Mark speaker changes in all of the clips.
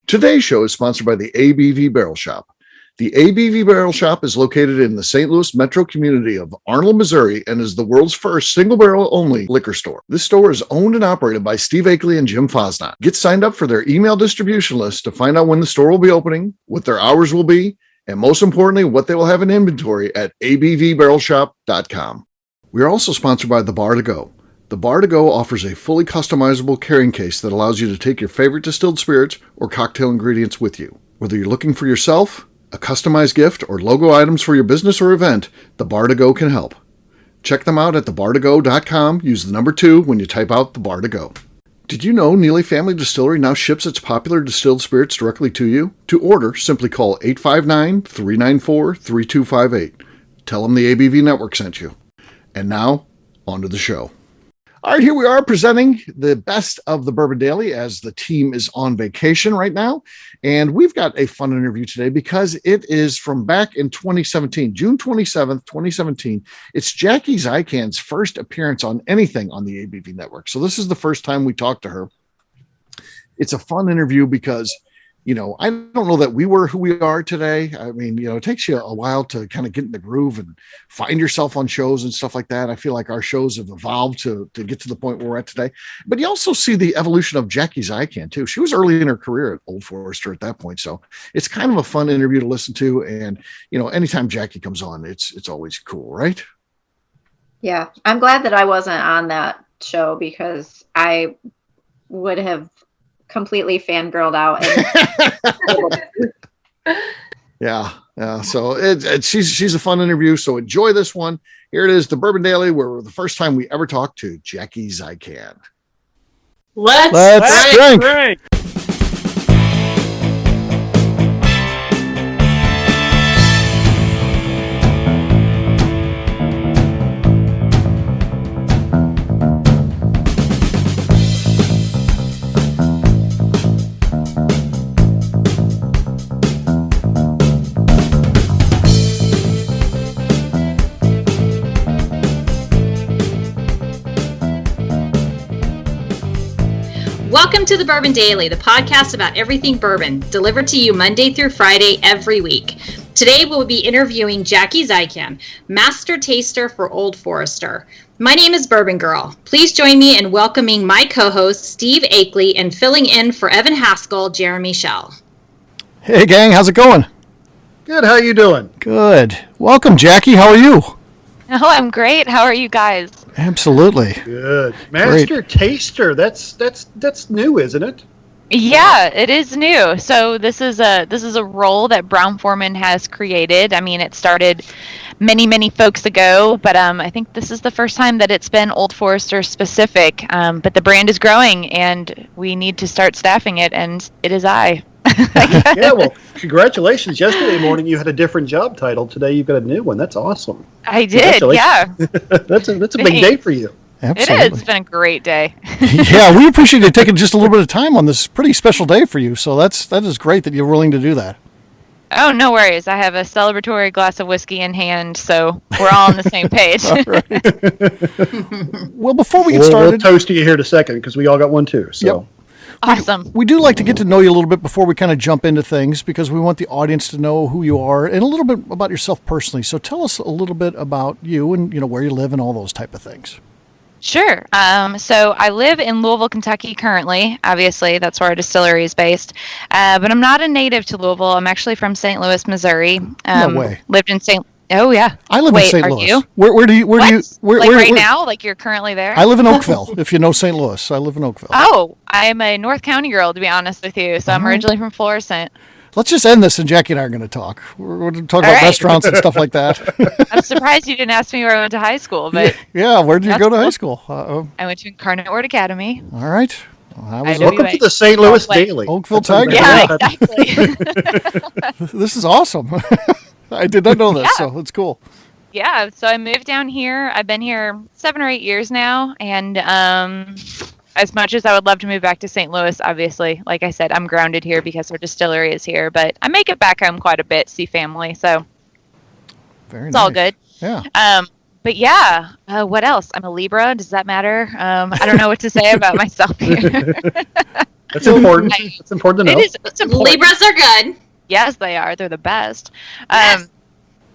Speaker 1: Today's show is sponsored by the ABV Barrel Shop. The ABV Barrel Shop is located in the St. Louis metro community of Arnold, Missouri, and is the world's first single barrel only liquor store. This store is owned and operated by Steve Akeley and Jim Fosnot. Get signed up for their email distribution list to find out when the store will be opening, what their hours will be, and most importantly, what they will have in inventory at abvbarrelshop.com. We are also sponsored by The Bar to Go. The Bar to Go offers a fully customizable carrying case that allows you to take your favorite distilled spirits or cocktail ingredients with you. Whether you're looking for yourself, a customized gift, or logo items for your business or event, The Bar to Go can help. Check them out at thebartogo.com. Use the number 2 when you type out The Bar to Go. Did you know Neely Family Distillery now ships its popular distilled spirits directly to you? To order, simply call 859-394-3258. Tell them the ABV Network sent you. And now, on to the show. All right, here we are presenting the best of the Bourbon Daily as the team is on vacation right now. And we've got a fun interview today because it is from back in 2017, June 27th, 2017. It's Jackie Zykan's first appearance on anything on the ABV Network. So this is the first time we talked to her. It's a fun interview because, I don't know that we were who we are today. I mean, it takes you a while to kind of get in the groove and find yourself on shows and stuff like that. I feel like our shows have evolved to get to the point where we're at today. But you also see the evolution of Jackie Zykan too. She was early in her career at Old Forester at that point. So it's kind of a fun interview to listen to. And, anytime Jackie comes on, it's always cool, right?
Speaker 2: Yeah. I'm glad that I wasn't on that show because I would have completely fangirled out.
Speaker 1: Yeah. So she's a fun interview. So enjoy this one. Here it is, the Bourbon Daily, where the first time we ever talked to Jackie Zykan.
Speaker 3: Let's drink.
Speaker 4: Welcome to the Bourbon Daily, the podcast about everything bourbon, delivered to you Monday through Friday every week. Today we'll be interviewing Jackie Zykan, Master Taster for Old Forester. My name is Bourbon Girl. Please join me in welcoming my co-host Steve Akeley and filling in for Evan Haskell, Jeremy Schell.
Speaker 3: Hey gang, how's it going?
Speaker 5: Good, how you doing?
Speaker 3: Good. Welcome Jackie, how are you?
Speaker 6: Oh, I'm great. How are you guys?
Speaker 3: Absolutely.
Speaker 5: Good. Master Taster. That's new, isn't it?
Speaker 6: Yeah, it is new. So this is a role that Brown-Forman has created. I mean, it started many folks ago, but I think this is the first time that it's been Old Forester specific. But the brand is growing, and we need to start staffing it, and it is I.
Speaker 5: Yeah, well, congratulations. Yesterday morning you had a different job title. Today you've got a new one. That's awesome.
Speaker 6: I did, yeah.
Speaker 5: That's a big day for you.
Speaker 3: Absolutely.
Speaker 6: It is. It's been a great day.
Speaker 3: Yeah, we appreciate you taking just a little bit of time on this pretty special day for you. So that is great that you're willing to do that.
Speaker 6: Oh, no worries. I have a celebratory glass of whiskey in hand, so we're all on the same page.
Speaker 3: Well, before we get started...
Speaker 5: We'll toast to you here in a second because we all got one too. So.
Speaker 3: Yep.
Speaker 6: Awesome.
Speaker 3: We do like to get to know you a little bit before we kind of jump into things because we want the audience to know who you are and a little bit about yourself personally. So tell us a little bit about you and where you live and all those type of things.
Speaker 6: Sure. So I live in Louisville, Kentucky currently. Obviously, that's where our distillery is based. But I'm not a native to Louisville. I'm actually from St. Louis, Missouri.
Speaker 3: No way.
Speaker 6: Lived in St. Oh yeah.
Speaker 3: I live in St. Louis.
Speaker 6: You?
Speaker 3: Where do you?
Speaker 6: Right now? Like you're currently there?
Speaker 3: I live in Oakville. If you know St. Louis, I live in Oakville.
Speaker 6: Oh, I am a North County girl, to be honest with you. So I'm originally from Florissant.
Speaker 3: Let's just end this, and Jackie and I are going to talk. We're going to talk about restaurants and stuff like that.
Speaker 6: I'm surprised you didn't ask me where I went to high school, but
Speaker 3: yeah, where did you go to high school?
Speaker 6: I went to Incarnate Word Academy.
Speaker 3: All right.
Speaker 5: Welcome to the St. Louis Daily.
Speaker 3: Oakville Tiger.
Speaker 6: Yeah, exactly.
Speaker 3: This is awesome. I did not know this, so it's cool.
Speaker 6: Yeah, so I moved down here. I've been here 7 or 8 years now, and as much as I would love to move back to St. Louis, obviously, like I said, I'm grounded here because our distillery is here, but I make it back home quite a bit, see family, so it's all good.
Speaker 3: Yeah.
Speaker 6: But yeah, what else? I'm a Libra. Does that matter? I don't know what to say about myself here.
Speaker 5: That's important. It's important to know.
Speaker 6: It's important.
Speaker 4: Libras are good.
Speaker 6: Yes, they are. They're the best.
Speaker 4: Yes.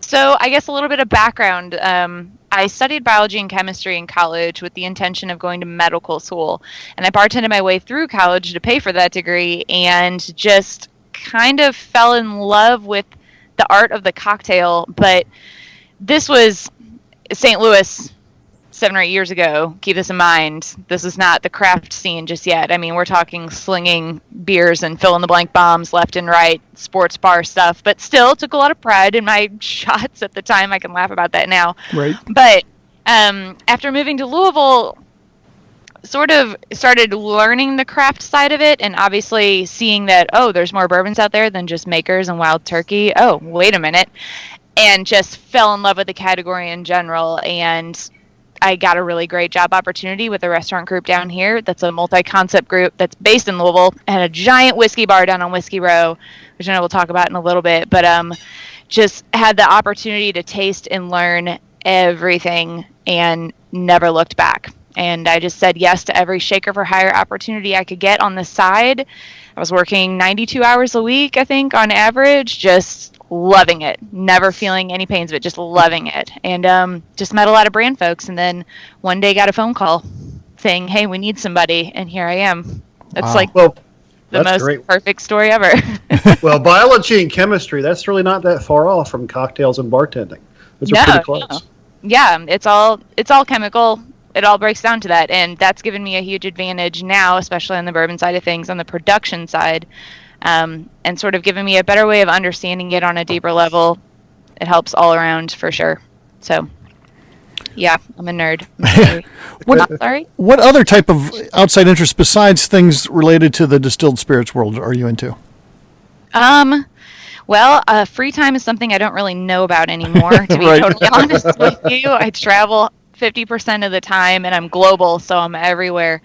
Speaker 6: So I guess a little bit of background. I studied biology and chemistry in college with the intention of going to medical school. And I bartended my way through college to pay for that degree and just kind of fell in love with the art of the cocktail. But this was St. Louis 7 or 8 years ago. Keep this in mind. This is not the craft scene just yet. I mean, we're talking slinging beers and fill-in-the-blank bombs left and right, sports bar stuff, but still took a lot of pride in my shots at the time. I can laugh about that now.
Speaker 3: Right.
Speaker 6: But after moving to Louisville, sort of started learning the craft side of it, and obviously seeing that, oh, there's more bourbons out there than just Makers and Wild Turkey. Oh, wait a minute. And just fell in love with the category in general, and I got a really great job opportunity with a restaurant group down here that's a multi-concept group that's based in Louisville and a giant whiskey bar down on Whiskey Row, which I know we'll talk about in a little bit. But just had the opportunity to taste and learn everything and never looked back. And I just said yes to every shaker for hire opportunity I could get on the side. I was working 92 hours a week, I think, on average, just loving it, never feeling any pains of it, just loving it. And just met a lot of brand folks, and then one day got a phone call saying, hey, we need somebody, and here I am. That's the most perfect story ever.
Speaker 5: Well, biology and chemistry, that's really not that far off from cocktails and bartending. Those are pretty close.
Speaker 6: No. Yeah, it's all chemical. It all breaks down to that, and that's given me a huge advantage now, especially on the bourbon side of things, on the production side. And sort of giving me a better way of understanding it on a deeper level. It helps all around for sure. So, yeah, I'm a nerd.
Speaker 3: What other type of outside interest besides things related to the distilled spirits world are you into?
Speaker 6: Well, free time is something I don't really know about anymore, to be totally honest with you. I travel 50% of the time, and I'm global, so I'm everywhere.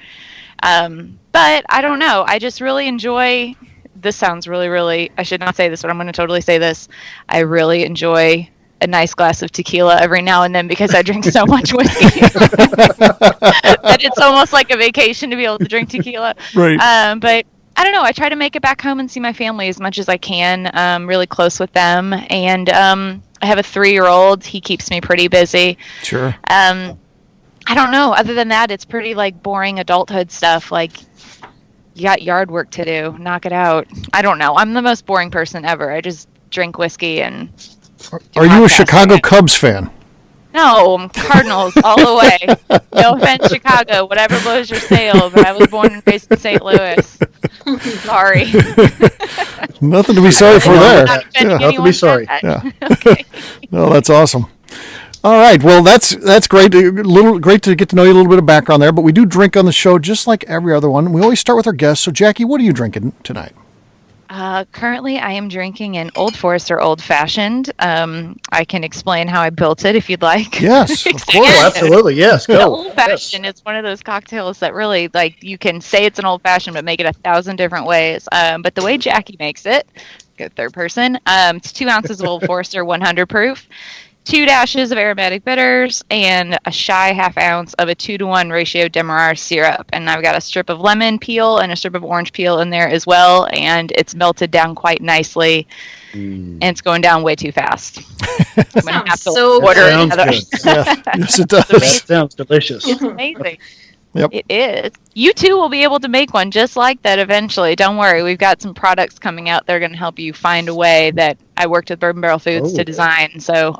Speaker 6: But I don't know. I just really enjoy... This sounds really, really, I should not say this, but I'm going to totally say this. I really enjoy a nice glass of tequila every now and then because I drink so much whiskey that it's almost like a vacation to be able to drink tequila.
Speaker 3: Right.
Speaker 6: But I don't know. I try to make it back home and see my family as much as I can. Really close with them. And I have a 3-year-old. He keeps me pretty busy.
Speaker 3: Sure.
Speaker 6: I don't know. Other than that, it's pretty like boring adulthood stuff. Like, you got yard work to do. Knock it out. I don't know. I'm the most boring person ever. I just drink whiskey and...
Speaker 3: Are you a Chicago Cubs fan?
Speaker 6: No, I'm Cardinals all the way. No offense, Chicago. Whatever blows your sail, but I was born and raised in St. Louis. Sorry.
Speaker 3: Nothing to be sorry for there.
Speaker 5: Nothing to be sorry.
Speaker 3: Yeah.
Speaker 6: Okay.
Speaker 3: No, that's awesome. All right. Well, that's great. Great to get to know you a little bit of background there. But we do drink on the show just like every other one. We always start with our guests. So, Jackie, what are you drinking tonight?
Speaker 6: Currently, I am drinking an Old Forester Old Fashioned. I can explain how I built it if you'd like.
Speaker 3: Yes, of course.
Speaker 5: Oh, absolutely. Yes, go.
Speaker 6: The Old Fashioned is one of those cocktails that really, like, you can say it's an Old Fashioned, but make it 1,000 different ways. But the way Jackie makes it, go third person, it's 2 ounces of Old Forester 100 proof. 2 dashes of aromatic bitters, and a shy half ounce of a 2-to-1 ratio Demerara syrup. And I've got a strip of lemon peel and a strip of orange peel in there as well, and it's melted down quite nicely. And it's going down way too fast. I'm going to have to order another.
Speaker 3: Yes, it does.
Speaker 5: That sounds delicious.
Speaker 6: It's amazing.
Speaker 3: Yep.
Speaker 6: It is. You too will be able to make one just like that eventually. Don't worry. We've got some products coming out. They're going to help you find a way that I worked with Bourbon Barrel Foods to design. So,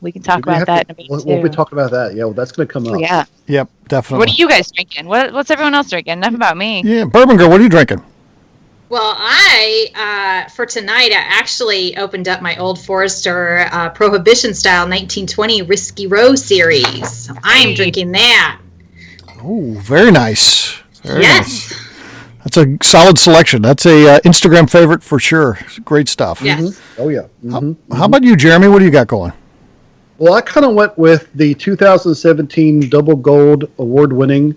Speaker 6: we can talk about that in a bit
Speaker 5: We'll be talking about that. Yeah, well, that's going to come up.
Speaker 6: Yeah.
Speaker 3: Yep, definitely.
Speaker 6: What are you guys drinking? What's everyone else drinking? Enough about me.
Speaker 3: Yeah, Bourbon Girl, what are you drinking?
Speaker 4: Well, for tonight, I actually opened up my Old Forester Prohibition Style 1920 Whiskey Row series. So I'm drinking that.
Speaker 3: Oh, very nice. Very
Speaker 4: Yes.
Speaker 3: nice. That's a solid selection. That's a Instagram favorite for sure. Great stuff.
Speaker 4: Yes.
Speaker 5: Oh, yeah.
Speaker 3: How about you, Jeremy? What do you got going?
Speaker 5: Well, I kind of went with the 2017 Double Gold Award-winning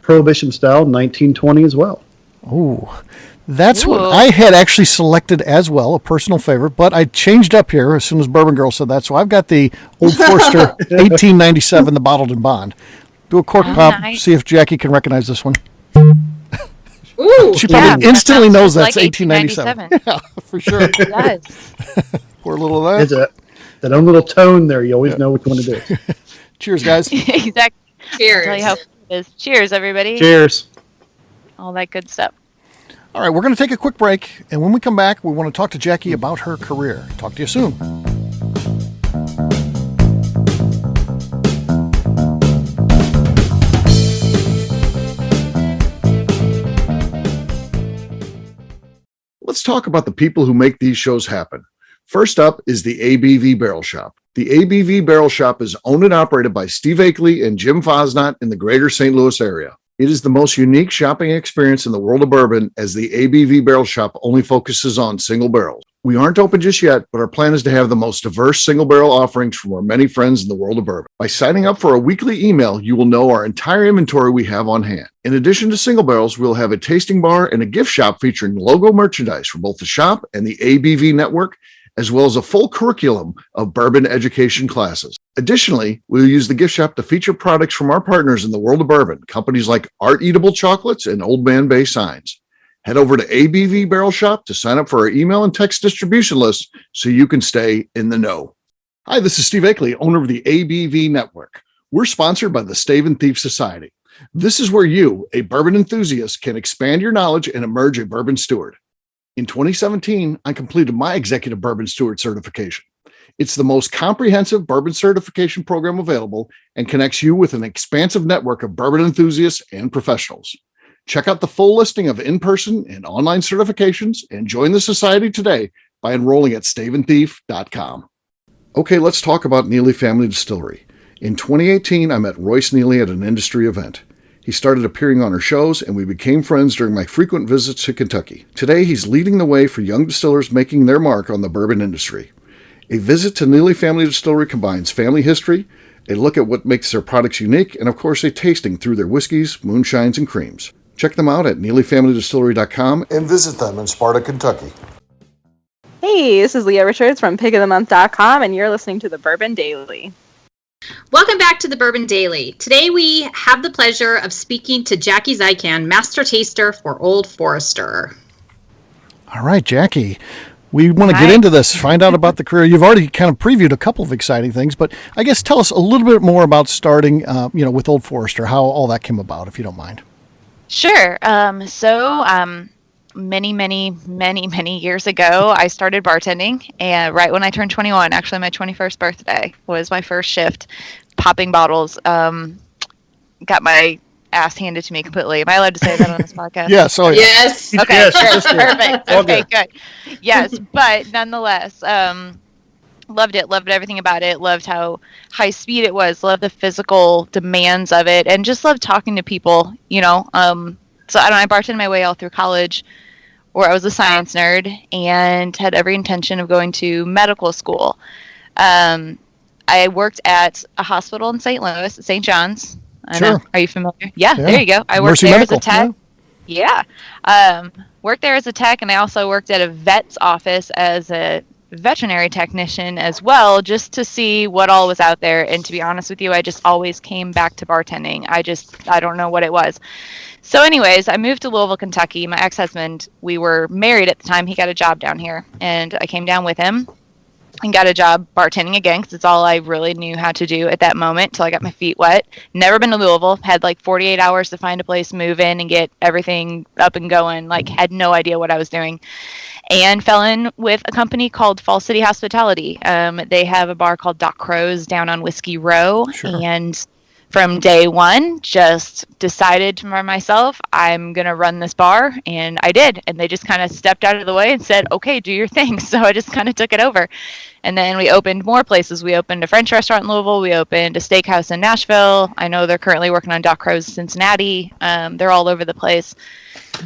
Speaker 5: Prohibition Style 1920 as well.
Speaker 3: Oh, that's what I had actually selected as well, a personal favorite, but I changed up here as soon as Bourbon Girl said that. So I've got the Old Forester 1897, the Bottled in Bond. Do a cork pop,
Speaker 6: nice.
Speaker 3: see if Jackie can recognize this one.
Speaker 4: Ooh.
Speaker 3: She probably instantly knows that's
Speaker 6: like
Speaker 3: 1897. Yeah, for sure.
Speaker 6: Yes.
Speaker 3: Poor little of
Speaker 5: It's
Speaker 3: that.
Speaker 5: that own little tone there. You always know which one it is.
Speaker 3: Cheers, guys.
Speaker 6: Exactly.
Speaker 4: Cheers.
Speaker 6: Tell you how fun it is. Cheers, everybody.
Speaker 5: Cheers.
Speaker 6: All that good stuff.
Speaker 3: All right, we're going to take a quick break, and when we come back, we want to talk to Jackie about her career. Talk to you soon.
Speaker 1: Let's talk about the people who make these shows happen. First up is the ABV Barrel Shop. The ABV Barrel Shop is owned and operated by Steve Akeley and Jim Fosnot in the greater St. Louis area. It is the most unique shopping experience in the world of bourbon, as the ABV Barrel Shop only focuses on single barrels. We aren't open just yet, but our plan is to have the most diverse single barrel offerings from our many friends in the world of bourbon. By signing up for a weekly email, you will know our entire inventory we have on hand. In addition to single barrels, we'll have a tasting bar and a gift shop featuring logo merchandise from both the shop and the ABV network, as well as a full curriculum of bourbon education classes. Additionally, we'll use the gift shop to feature products from our partners in the world of bourbon, companies like Art Eatable Chocolates and Old Man Bay Signs. Head over to ABV Barrel Shop to sign up for our email and text distribution list so you can stay in the know. Hi, this is Steve Akeley, owner of the ABV Network. We're sponsored by the Stave and Thief Society. This is where you, a bourbon enthusiast, can expand your knowledge and emerge a bourbon steward. In 2017, I completed my Executive Bourbon Steward certification. It's the most comprehensive bourbon certification program available and connects you with an expansive network of bourbon enthusiasts and professionals. Check out the full listing of in-person and online certifications and join the society today by enrolling at staveandthief.com. Okay, let's talk about Neely Family Distillery. In 2018, I met Royce Neely at an industry event. He started appearing on our shows, and we became friends during my frequent visits to Kentucky. Today, he's leading the way for young distillers making their mark on the bourbon industry. A visit to Neely Family Distillery combines family history, a look at what makes their products unique, and of course, a tasting through their whiskeys, moonshines, and creams. Check them out at NeelyFamilyDistillery.com and visit them in Sparta, Kentucky.
Speaker 7: Hey, this is Leah Richards from pigofthemonth.com, and you're listening to the Bourbon Daily.
Speaker 4: Welcome back to the Bourbon Daily. Today we have the pleasure of speaking to Jackie Zykan, Master Taster for Old Forester.
Speaker 3: All right, Jackie. We want to
Speaker 6: Hi.
Speaker 3: get into this, find out about the career. You've already kind of previewed a couple of exciting things, but I guess tell us a little bit more about starting, with Old Forester, how all that came about, if you don't mind.
Speaker 6: Sure. Many years ago, I started bartending, and right when I turned 21, actually my 21st birthday was my first shift, popping bottles. Got my ass handed to me completely. Am I allowed to say that on this podcast?
Speaker 3: Yes. Oh, yeah.
Speaker 4: Yes.
Speaker 6: Okay,
Speaker 5: Yes,
Speaker 6: sure.
Speaker 5: that's good.
Speaker 6: Perfect.
Speaker 5: All
Speaker 6: Okay,
Speaker 5: good.
Speaker 6: good. Yes, but nonetheless, loved it. Loved everything about it. Loved how high speed it was. Loved the physical demands of it, and just loved talking to people. So I bartended my way all through college, where I was a science nerd and had every intention of going to medical school. I worked at a hospital in St. Louis, St. John's. I
Speaker 3: Sure.
Speaker 6: know. Are you familiar? Yeah,
Speaker 3: Yeah.
Speaker 6: there you go. I worked
Speaker 3: Mercy
Speaker 6: there
Speaker 3: Medical,
Speaker 6: as a tech. Yeah. Worked there as a tech, and I also worked at a vet's office as a veterinary technician as well, just to see what all was out there. And to be honest with you, I just always came back to bartending. I don't know what it was. So anyways, I moved to Louisville, Kentucky. My ex-husband, we were married at the time. He got a job down here, and I came down with him and got a job bartending again, because it's all I really knew how to do at that moment till I got my feet wet. Never been to Louisville. Had like 48 hours to find a place, move in, and get everything up and going. Like, had no idea what I was doing. And fell in with a company called Fall City Hospitality. They have a bar called Doc Crow's down on Whiskey Row.
Speaker 3: Sure.
Speaker 6: And from day one, just decided for myself, I'm going to run this bar. And I did. And they just kind of stepped out of the way and said, okay, do your thing. So I just kind of took it over. And then we opened more places. We opened a French restaurant in Louisville. We opened a steakhouse in Nashville. I know they're currently working on Doc Crow's Cincinnati. They're all over the place.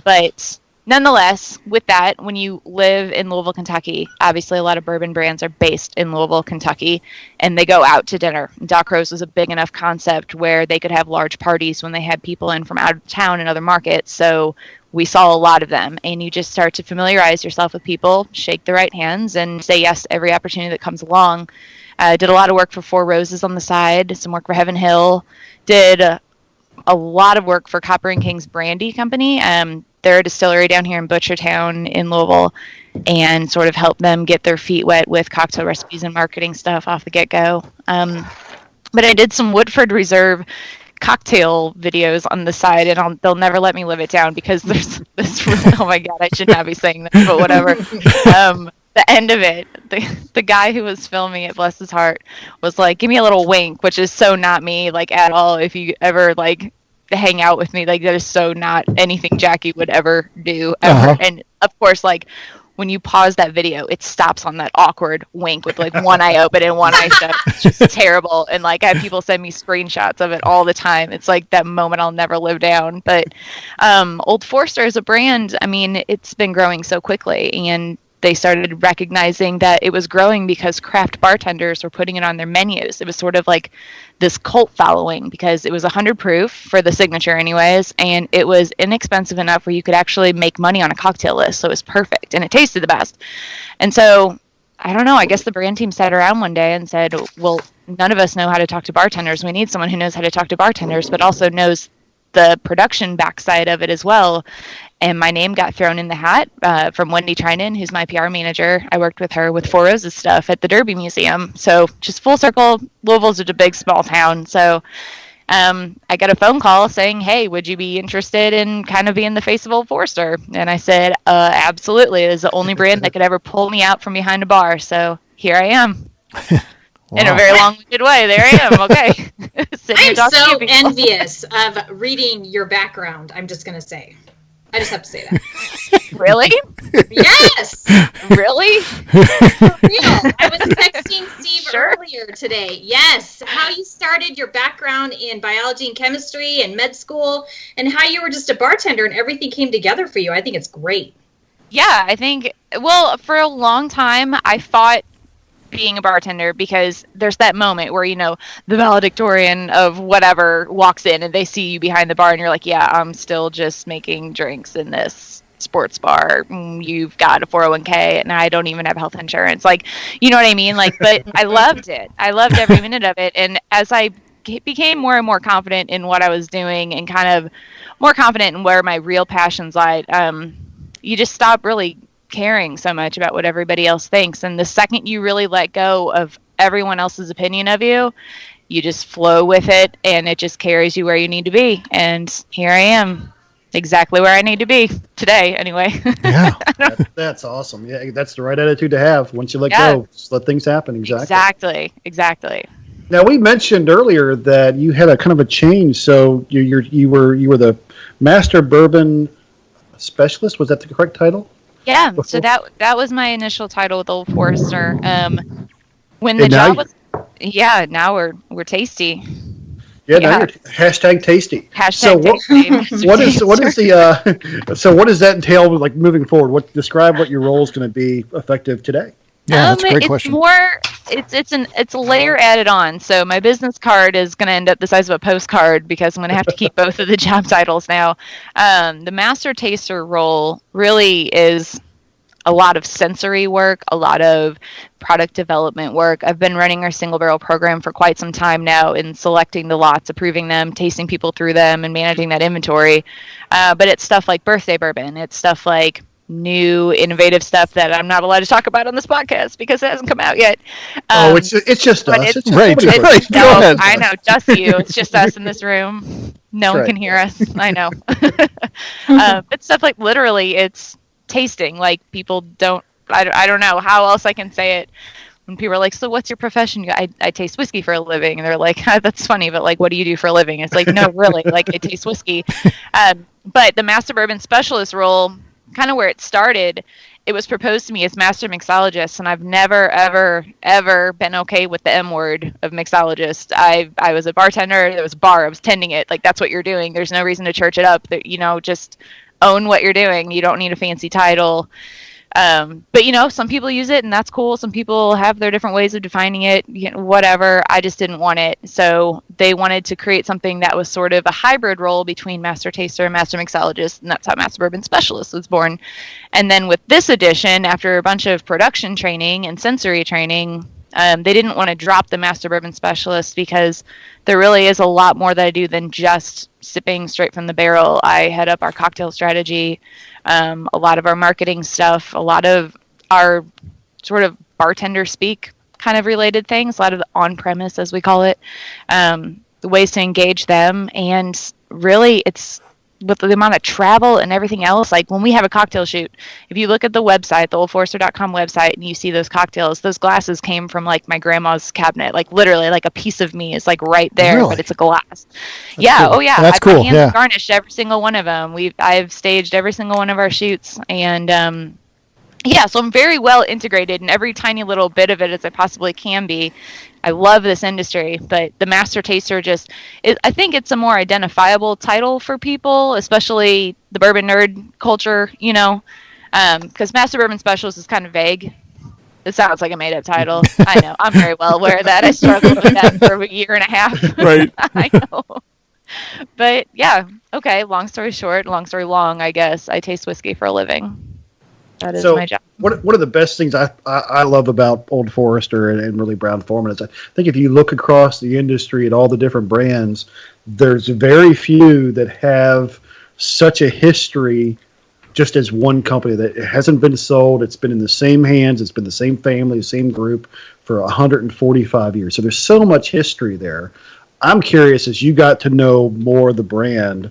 Speaker 6: But nonetheless, with that, when you live in Louisville, Kentucky, obviously a lot of bourbon brands are based in Louisville, Kentucky, and they go out to dinner. Doc Crow's was a big enough concept where they could have large parties when they had people in from out of town and other markets. So we saw a lot of them, and you just start to familiarize yourself with people, shake the right hands, and say yes to every opportunity that comes along. Did a lot of work for Four Roses on the side, did some work for Heaven Hill, did a lot of work for Copper and King's Brandy Company. they're a distillery down here in Butchertown in Louisville, and sort of help them get their feet wet with cocktail recipes and marketing stuff off the get-go. But I did some Woodford Reserve cocktail videos on the side, and they'll never let me live it down because there's this oh my god, I should not be saying this, but whatever. The end of it, the guy who was filming it, bless his heart, was like, give me a little wink, which is so not me, like, at all. If you ever like hang out with me, like, that is so not anything Jackie would ever do ever. And of course, like, when you pause that video, it stops on that awkward wink with like one eye open and one eye shut. It's just terrible. And like, I have people send me screenshots of it all the time. It's like that moment I'll never live down. But Old Forester as a brand, I mean, it's been growing so quickly, and they started recognizing that it was growing because craft bartenders were putting it on their menus. It was sort of like this cult following because it was 100 proof for the signature anyways, and it was inexpensive enough where you could actually make money on a cocktail list. So it was perfect, and it tasted the best. And so, I don't know, I guess the brand team sat around one day and said, well, none of us know how to talk to bartenders. We need someone who knows how to talk to bartenders, but also knows the production backside of it as well. And my name got thrown in the hat from Wendy Trinan, who's my PR manager. I worked with her with Four Roses stuff at the Derby Museum. So just full circle, Louisville's such a big, small town. So I got a phone call saying, hey, would you be interested in kind of being the face of Old Forester? And I said, absolutely. It is the only brand that could ever pull me out from behind a bar. So here I am. Wow. In a very long-winded way. There I am. Okay.
Speaker 4: I'm so envious of reading your background, I'm just going to say. I just have to say that.
Speaker 6: Really?
Speaker 4: Yes.
Speaker 6: Really?
Speaker 4: For real. I was texting Steve earlier today. Yes. How you started your background in biology and chemistry and med school, and how you were just a bartender and everything came together for you. I think it's great.
Speaker 6: Yeah, I think, well, for a long time, I fought being a bartender because there's that moment where, you know, the valedictorian of whatever walks in and they see you behind the bar and you're like, yeah, I'm still just making drinks in this sports bar. You've got a 401k and I don't even have health insurance. Like, you know what I mean? Like, but I loved it. I loved every minute of it. And as I became more and more confident in what I was doing and kind of more confident in where my real passions lied, you just stop really caring so much about what everybody else thinks. And the second you really let go of everyone else's opinion of you, you just flow with it and it just carries you where you need to be. And here I am, exactly where I need to be today anyway.
Speaker 3: Yeah.
Speaker 5: That's awesome. Yeah, that's the right attitude to have. Once you let go, just let things happen.
Speaker 6: Exactly.
Speaker 5: Now, we mentioned earlier that you had a kind of a change. So you were the Master Bourbon Specialist. Was that the correct title?
Speaker 6: Yeah, so that was my initial title with Old Forester. When the job was, now we're tasty.
Speaker 5: Yeah, now you're hashtag tasty.
Speaker 6: Hashtag tasty.
Speaker 5: What does that entail, like, moving forward? Describe what your role is going to be effective today.
Speaker 3: Yeah, that's a great question.
Speaker 6: It's a layer added on. So my business card is going to end up the size of a postcard because I'm going to have to keep both of the job titles now. The master taster role really is a lot of sensory work, a lot of product development work. I've been running our single barrel program for quite some time now in selecting the lots, approving them, tasting people through them, and managing that inventory. But it's stuff like birthday bourbon. It's stuff like new innovative stuff that I'm not allowed to talk about on this podcast because it hasn't come out yet.
Speaker 5: It's just us.
Speaker 3: Right. Go ahead.
Speaker 6: I know, just you. It's just us in this room. No one can hear us. I know. But stuff like, literally, it's tasting. Like, people don't, I don't know how else I can say it. When people are like, so what's your profession? I taste whiskey for a living. And they're like, that's funny, but like, what do you do for a living? It's like, no, really, like, I taste whiskey. But the Master Bourbon Specialist role, kind of where it started, it was proposed to me as master mixologist, and I've never, ever been okay with the M word of mixologist. I was a bartender. There was a bar. I was tending it. Like, that's what you're doing. There's no reason to church it up. Just own what you're doing. You don't need a fancy title. But some people use it, and that's cool. Some people have their different ways of defining it, whatever. I just didn't want it. So they wanted to create something that was sort of a hybrid role between master taster and master mixologist, and that's how Master Bourbon Specialist was born. And then with this edition, after a bunch of production training and sensory training, they didn't want to drop the Master Bourbon Specialist because there really is a lot more that I do than just sipping straight from the barrel. I head up our cocktail strategy, a lot of our marketing stuff, a lot of our sort of bartender speak kind of related things, a lot of the on-premise, as we call it, the ways to engage them. And really, it's with the amount of travel and everything else, like when we have a cocktail shoot, if you look at the website, the oldforester.com website, and you see those cocktails, those glasses came from like my grandma's cabinet, like literally like a piece of me is like right there,
Speaker 3: Really?
Speaker 6: but it's a glass.
Speaker 3: That's
Speaker 6: yeah.
Speaker 3: cool.
Speaker 6: Oh yeah.
Speaker 3: That's
Speaker 6: I've
Speaker 3: cool.
Speaker 6: hand garnished every single one of them. I've staged every single one of our shoots, and yeah, so I'm very well integrated in every tiny little bit of it as I possibly can be. I love this industry, but the Master Taster I think it's a more identifiable title for people, especially the bourbon nerd culture, because Master Bourbon Specialist is kind of vague. It sounds like a made-up title. I know. I'm very well aware of that. I struggled with that for a year and a half.
Speaker 3: Right.
Speaker 6: I know. But yeah, okay, long story short, long story long, I guess. I taste whiskey for a living. That is my job.
Speaker 5: One of the best things I love about Old Forester and really Brown-Forman is I think if you look across the industry at all the different brands, there's very few that have such a history just as one company, that it hasn't been sold. It's been in the same hands. It's been the same family, the same group for 145 years. So there's so much history there. I'm curious, as you got to know more of the brand,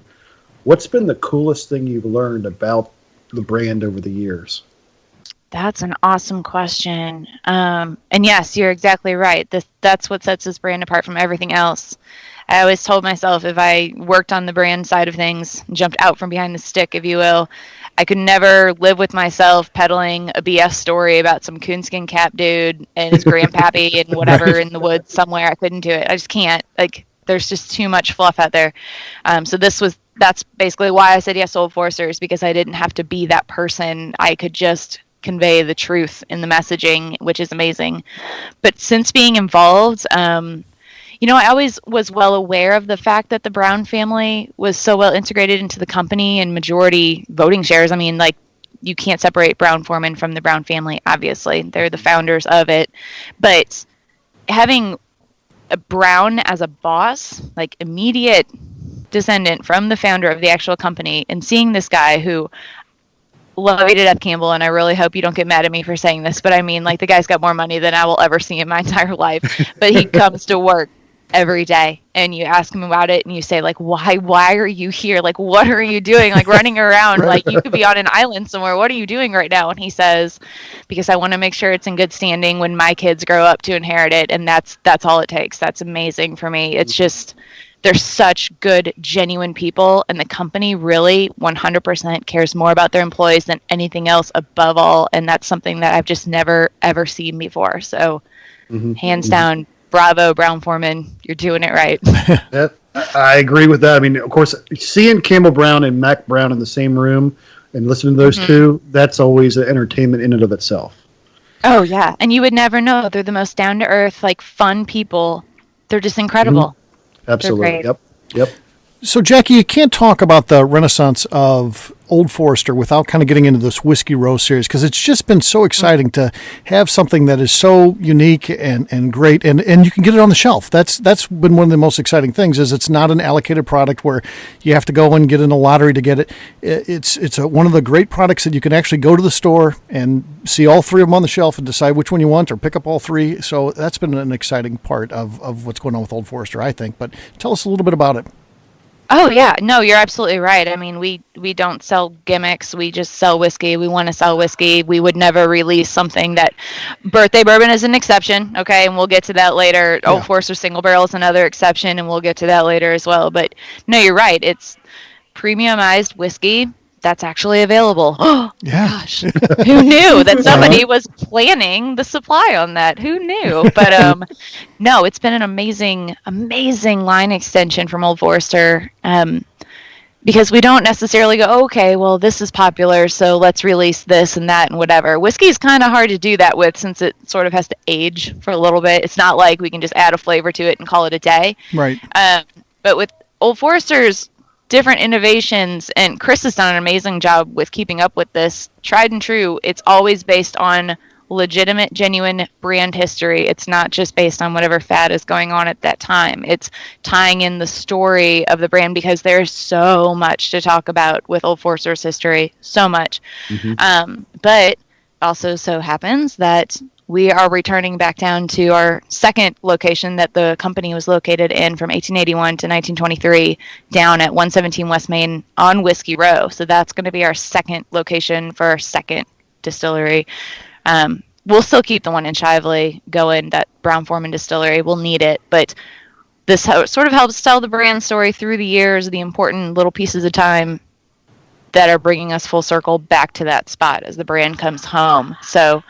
Speaker 5: what's been the coolest thing you've learned about the brand over the years?
Speaker 6: That's an awesome question. And yes, you're exactly right. That's what sets this brand apart from everything else. I always told myself if I worked on the brand side of things, jumped out from behind the stick, if you will, I could never live with myself peddling a BS story about some coonskin cap dude and his grandpappy and whatever in the woods somewhere. I couldn't do it. I just can't. Like, there's just too much fluff out there. So that's basically why I said yes to Old Foresters, because I didn't have to be that person. I could just convey the truth in the messaging, which is amazing. But since being involved, I always was well aware of the fact that the Brown family was so well integrated into the company and majority voting shares. I mean, like, you can't separate Brown-Forman from the Brown family, obviously. They're the founders of it. But having a Brown as a boss, like immediate descendant from the founder of the actual company, and seeing this guy who love you to death, Campbell, and I really hope you don't get mad at me for saying this, but I mean, like, the guy's got more money than I will ever see in my entire life, but he comes to work every day, and you ask him about it, and you say, like, why are you here? Like, what are you doing? Like, running around, like, you could be on an island somewhere. What are you doing right now? And he says, because I want to make sure it's in good standing when my kids grow up to inherit it, and that's all it takes. That's amazing for me. It's just, they're such good, genuine people, and the company really 100% cares more about their employees than anything else above all, and that's something that I've just never, ever seen before. So, hands down, bravo, Brown-Forman, you're doing it right.
Speaker 5: I agree with that. I mean, of course, seeing Campbell Brown and Mac Brown in the same room and listening to those two, that's always an entertainment in and of itself.
Speaker 6: Oh, yeah, and you would never know. They're the most down-to-earth, like, fun people. They're just incredible.
Speaker 5: Absolutely. Yep.
Speaker 3: So, Jackie, you can't talk about the renaissance of Old Forester without kind of getting into this Whiskey Row series, because it's just been so exciting to have something that is so unique and great, and you can get it on the shelf. That's been one of the most exciting things, is it's not an allocated product where you have to go and get in a lottery to get it. It's one of the great products that you can actually go to the store and see all three of them on the shelf and decide which one you want, or pick up all three. So that's been an exciting part of what's going on with Old Forester, I think. But tell us a little bit about it.
Speaker 6: Oh, yeah. No, you're absolutely right. I mean, we don't sell gimmicks. We just sell whiskey. We want to sell whiskey. We would never release something that birthday bourbon is an exception, okay? And we'll get to that later. Yeah. Old Forester Single Barrel is another exception, and we'll get to that later as well. But no, you're right. It's premiumized whiskey that's actually available. Oh, yeah. Gosh. Who knew that somebody was planning the supply on that? Who knew? But no, it's been an amazing line extension from Old Forester, because we don't necessarily go, okay, well, this is popular, so let's release this and that and whatever. Whiskey is kind of hard to do that with, since it sort of has to age for a little bit. It's not like we can just add a flavor to it and call it a day.
Speaker 3: Right.
Speaker 6: But with Old Forester's different innovations, and Chris has done an amazing job with keeping up with this, tried and true, it's always based on legitimate, genuine brand history. It's not just based on whatever fad is going on at that time. It's tying in the story of the brand, because there's so much to talk about with Old Forester's history, so much. But also so happens that we are returning back down to our second location that the company was located in from 1881 to 1923, down at 117 West Main on Whiskey Row. So that's going to be our second location for our second distillery. We'll still keep the one in Shively going, that Brown-Forman distillery. We'll need it, but this sort of helps tell the brand story through the years, the important little pieces of time that are bringing us full circle back to that spot as the brand comes home. So,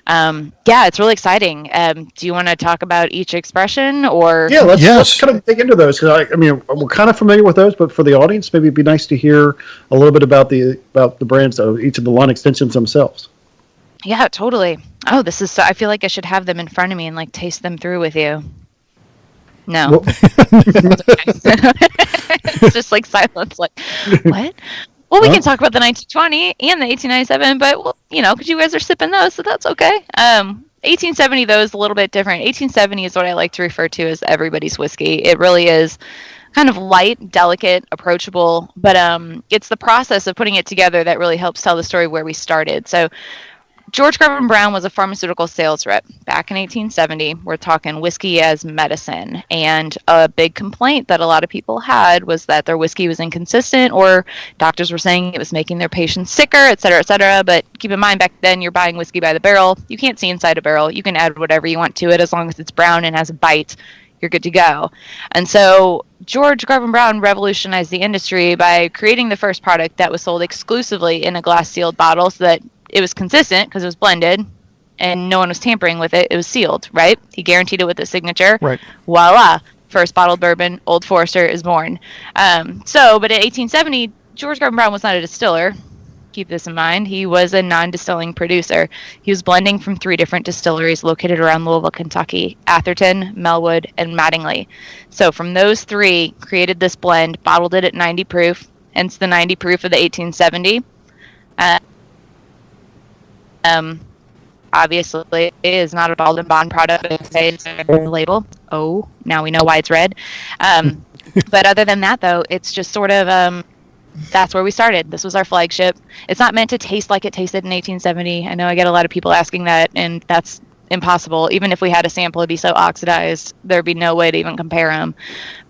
Speaker 6: yeah, it's really exciting. Do you want to talk about each expression, or?
Speaker 5: Yeah, let's kind of dig into those, because I mean, we're kind of familiar with those, but for the audience, maybe it'd be nice to hear a little bit about the brands of each of the line extensions themselves.
Speaker 6: Yeah, totally. Oh, this is so, I feel like I should have them in front of me and like taste them through with you. No.
Speaker 5: Well,
Speaker 6: It's just like silence, like, what? Well, we can talk about the 1920 and the 1897, but, well, you know, because you guys are sipping those, so that's okay. 1870, though, is a little bit different. 1870 is what I like to refer to as everybody's whiskey. It really is kind of light, delicate, approachable, but it's the process of putting it together that really helps tell the story where we started. So George Garvin Brown was a pharmaceutical sales rep back in 1870. We're talking whiskey as medicine. And a big complaint that a lot of people had was that their whiskey was inconsistent, or doctors were saying it was making their patients sicker, et cetera, et cetera. But keep in mind, back then you're buying whiskey by the barrel. You can't see inside a barrel. You can add whatever you want to it as long as it's brown and has a bite. You're good to go. And so George Garvin Brown revolutionized the industry by creating the first product that was sold exclusively in a glass sealed bottle, so that it was consistent because it was blended and no one was tampering with it. It was sealed, right? He guaranteed it with a signature.
Speaker 3: Right.
Speaker 6: Voila. First bottled bourbon, Old Forester, is born. But in 1870, George Garvin Brown was not a distiller. Keep this in mind. He was a non-distilling producer. He was blending from 3 different distilleries located around Louisville, Kentucky: Atherton, Melwood, and Mattingly. So from those 3, created this blend, bottled it at 90 proof, hence the 90 proof of the 1870. Obviously, it is not a bottled and bond product. It's on the label. Oh, now we know why it's red. But other than that, though, it's just sort of that's where we started. This was our flagship. It's not meant to taste like it tasted in 1870. I know I get a lot of people asking that, and that's impossible. Even if we had a sample, it'd be so oxidized, there'd be no way to even compare them.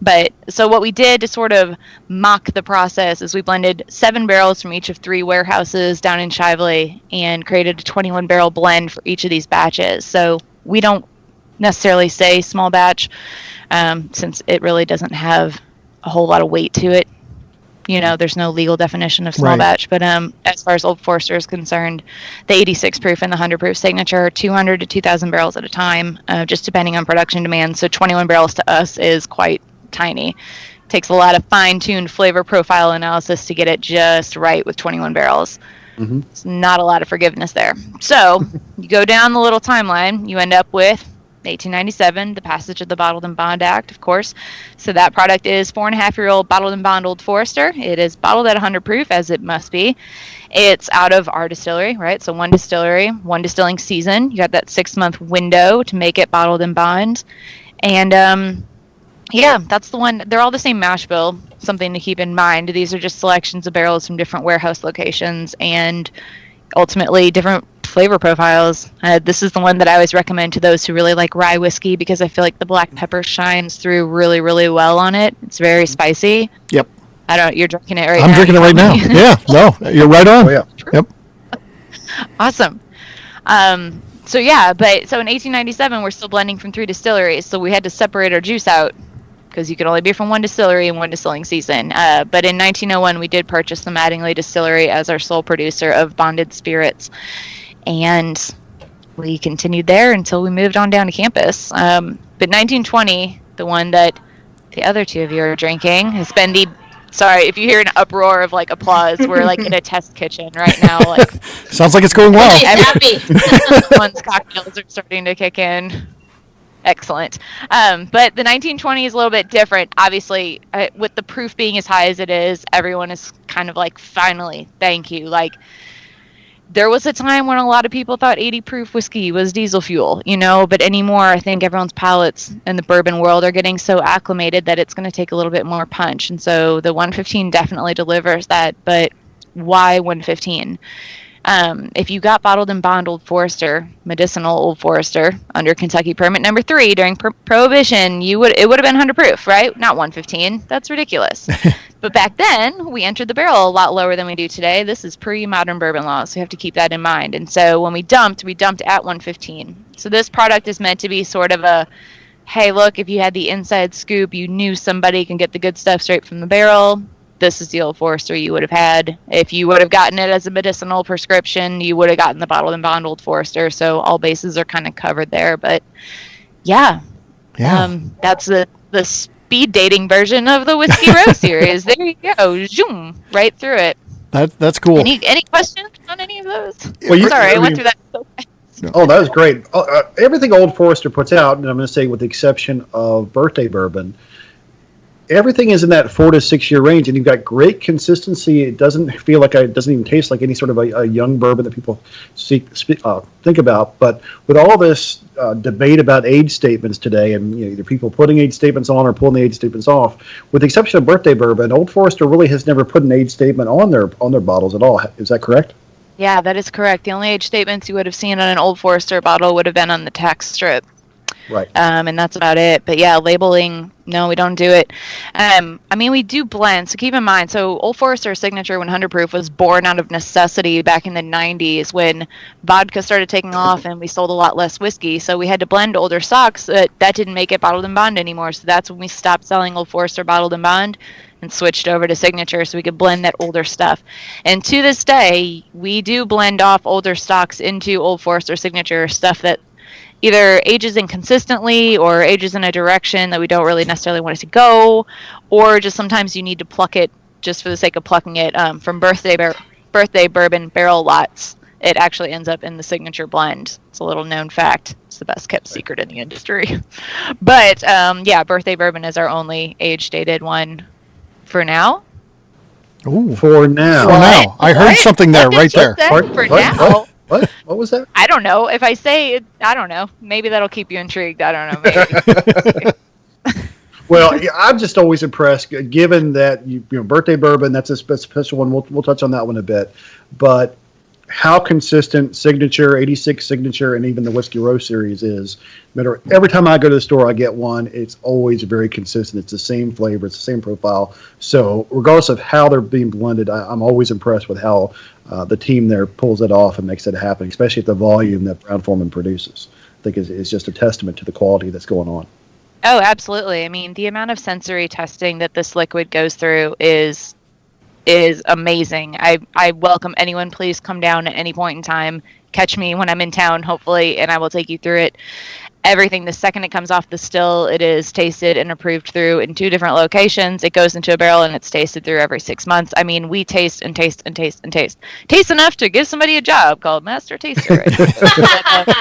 Speaker 6: But so what we did to sort of mock the process is we blended 7 barrels from each of 3 warehouses down in Shively and created a 21 barrel blend for each of these batches. So we don't necessarily say small batch, since it really doesn't have a whole lot of weight to it. You know, there's no legal definition of small batch, but as far as Old Forester is concerned, the 86 proof and the 100 proof signature, 200 to 2,000 barrels at a time, just depending on production demand. So 21 barrels to us is quite tiny. Takes a lot of fine-tuned flavor profile analysis to get it just right with 21 barrels. It's not a lot of forgiveness there. So you go down the little timeline, you end up with 1897, the passage of the Bottled and Bond Act, of course. So that product is 4.5-year-old Bottled and Bond Old Forester. It is bottled at 100 proof, as it must be. It's out of our distillery, right? So 1 distillery, 1 distilling season. You got that 6-month window to make it bottled and bond. And yeah, that's the one. They're all the same mash bill. Something to keep in mind. These are just selections of barrels from different warehouse locations and ultimately different flavor profiles. This is the one that I always recommend to those who really like rye whiskey, because I feel like the black pepper shines through really, really well on it. It's very spicy.
Speaker 3: Yep.
Speaker 6: I don't. You're drinking it right now.
Speaker 3: I'm drinking it right now. Yeah. No, you're right on.
Speaker 5: Oh, yeah.
Speaker 3: Yep.
Speaker 6: Awesome. So yeah, so in 1897, we're still blending from 3 distilleries, so we had to separate our juice out because you could only be from 1 distillery in 1 distilling season. But in 1901, we did purchase the Mattingly Distillery as our sole producer of bonded spirits. And we continued there until we moved on down to campus. But 1920, the one that the other 2 of you are drinking, has been the... Sorry, if you hear an uproar of, like, applause, we're, like, in a test kitchen right now. Like,
Speaker 3: sounds like it's going well.
Speaker 6: Everyone's cocktails are starting to kick in. Excellent. But the 1920 is a little bit different. Obviously, with the proof being as high as it is, everyone is kind of like, finally, thank you. Like, there was a time when a lot of people thought 80 proof whiskey was diesel fuel, but anymore, I think everyone's palates in the bourbon world are getting so acclimated that it's going to take a little bit more punch. And so the 115 definitely delivers that, but why 115? If you got bottled and bond Old Forester, medicinal Old Forester, under Kentucky Permit Number 3 during Prohibition, it would have been 100 proof, right? Not 115. That's ridiculous. But back then, we entered the barrel a lot lower than we do today. This is pre-modern bourbon laws, so you have to keep that in mind. And so when we dumped at 115. So this product is meant to be sort of a, hey, look, if you had the inside scoop, you knew somebody can get the good stuff straight from the barrel. This is the Old Forester you would have had. If you would have gotten it as a medicinal prescription, you would have gotten the bottled and bond Old Forester. So all bases are kind of covered there. But yeah. That's the speed dating version of the Whiskey Row series. There you go. Zoom, right through it.
Speaker 3: That's cool.
Speaker 6: Any questions on any of those?
Speaker 5: Well,
Speaker 6: Sorry, I went through that so fast.
Speaker 5: Oh, that was great. Everything Old Forester puts out, and I'm going to say with the exception of birthday bourbon, everything is in that 4 to 6 year range, and you've got great consistency. It doesn't feel like it doesn't even taste like any sort of a young bourbon that people think about. But with all this debate about age statements today, and either people putting age statements on or pulling the age statements off, with the exception of birthday bourbon, Old Forester really has never put an age statement on their bottles at all. Is that correct?
Speaker 6: Yeah, that is correct. The only age statements you would have seen on an Old Forester bottle would have been on the tax strip.
Speaker 5: Right.
Speaker 6: And that's about it. But yeah, labeling, no, we don't do it. We do blend. So keep in mind, so Old Forester Signature 100 proof was born out of necessity back in the 90s when vodka started taking off and we sold a lot less whiskey. So we had to blend older stocks. That didn't make it bottled and bond anymore. So that's when we stopped selling Old Forester bottled and bond and switched over to Signature so we could blend that older stuff. And to this day, we do blend off older stocks into Old Forester Signature stuff that either ages inconsistently or ages in a direction that we don't really necessarily want it to go, or just sometimes you need to pluck it just for the sake of plucking it from birthday bourbon barrel lots. It actually ends up in the Signature blend. It's a little known fact. It's the best kept secret in the industry. But birthday bourbon is our only age-stated one for now.
Speaker 3: Ooh.
Speaker 5: For now.
Speaker 3: I heard something there, right there.
Speaker 6: For now.
Speaker 5: What was that?
Speaker 6: I don't know. If I say it, I don't know. Maybe that'll keep you intrigued. I don't know. Maybe.
Speaker 5: Well, I'm just always impressed, given that birthday bourbon. That's a special one. We'll touch on that one a bit, but how consistent Signature, 86 Signature, and even the Whiskey Row series is. Every time I go to the store, I get one. It's always very consistent. It's the same flavor. It's the same profile. So regardless of how they're being blended, I'm always impressed with how the team there pulls it off and makes it happen, especially at the volume that Brown-Forman produces. I think is just a testament to the quality that's going on.
Speaker 6: Oh, absolutely. I mean, the amount of sensory testing that this liquid goes through is amazing. I welcome anyone. Please come down at any point in time. Catch me when I'm in town, hopefully, and I will take you through it. Everything, the second it comes off the still, it is tasted and approved through in 2 different locations. It goes into a barrel and it's tasted through every 6 months. I mean, we taste and taste and taste and taste. Taste enough to give somebody a job called Master Taster.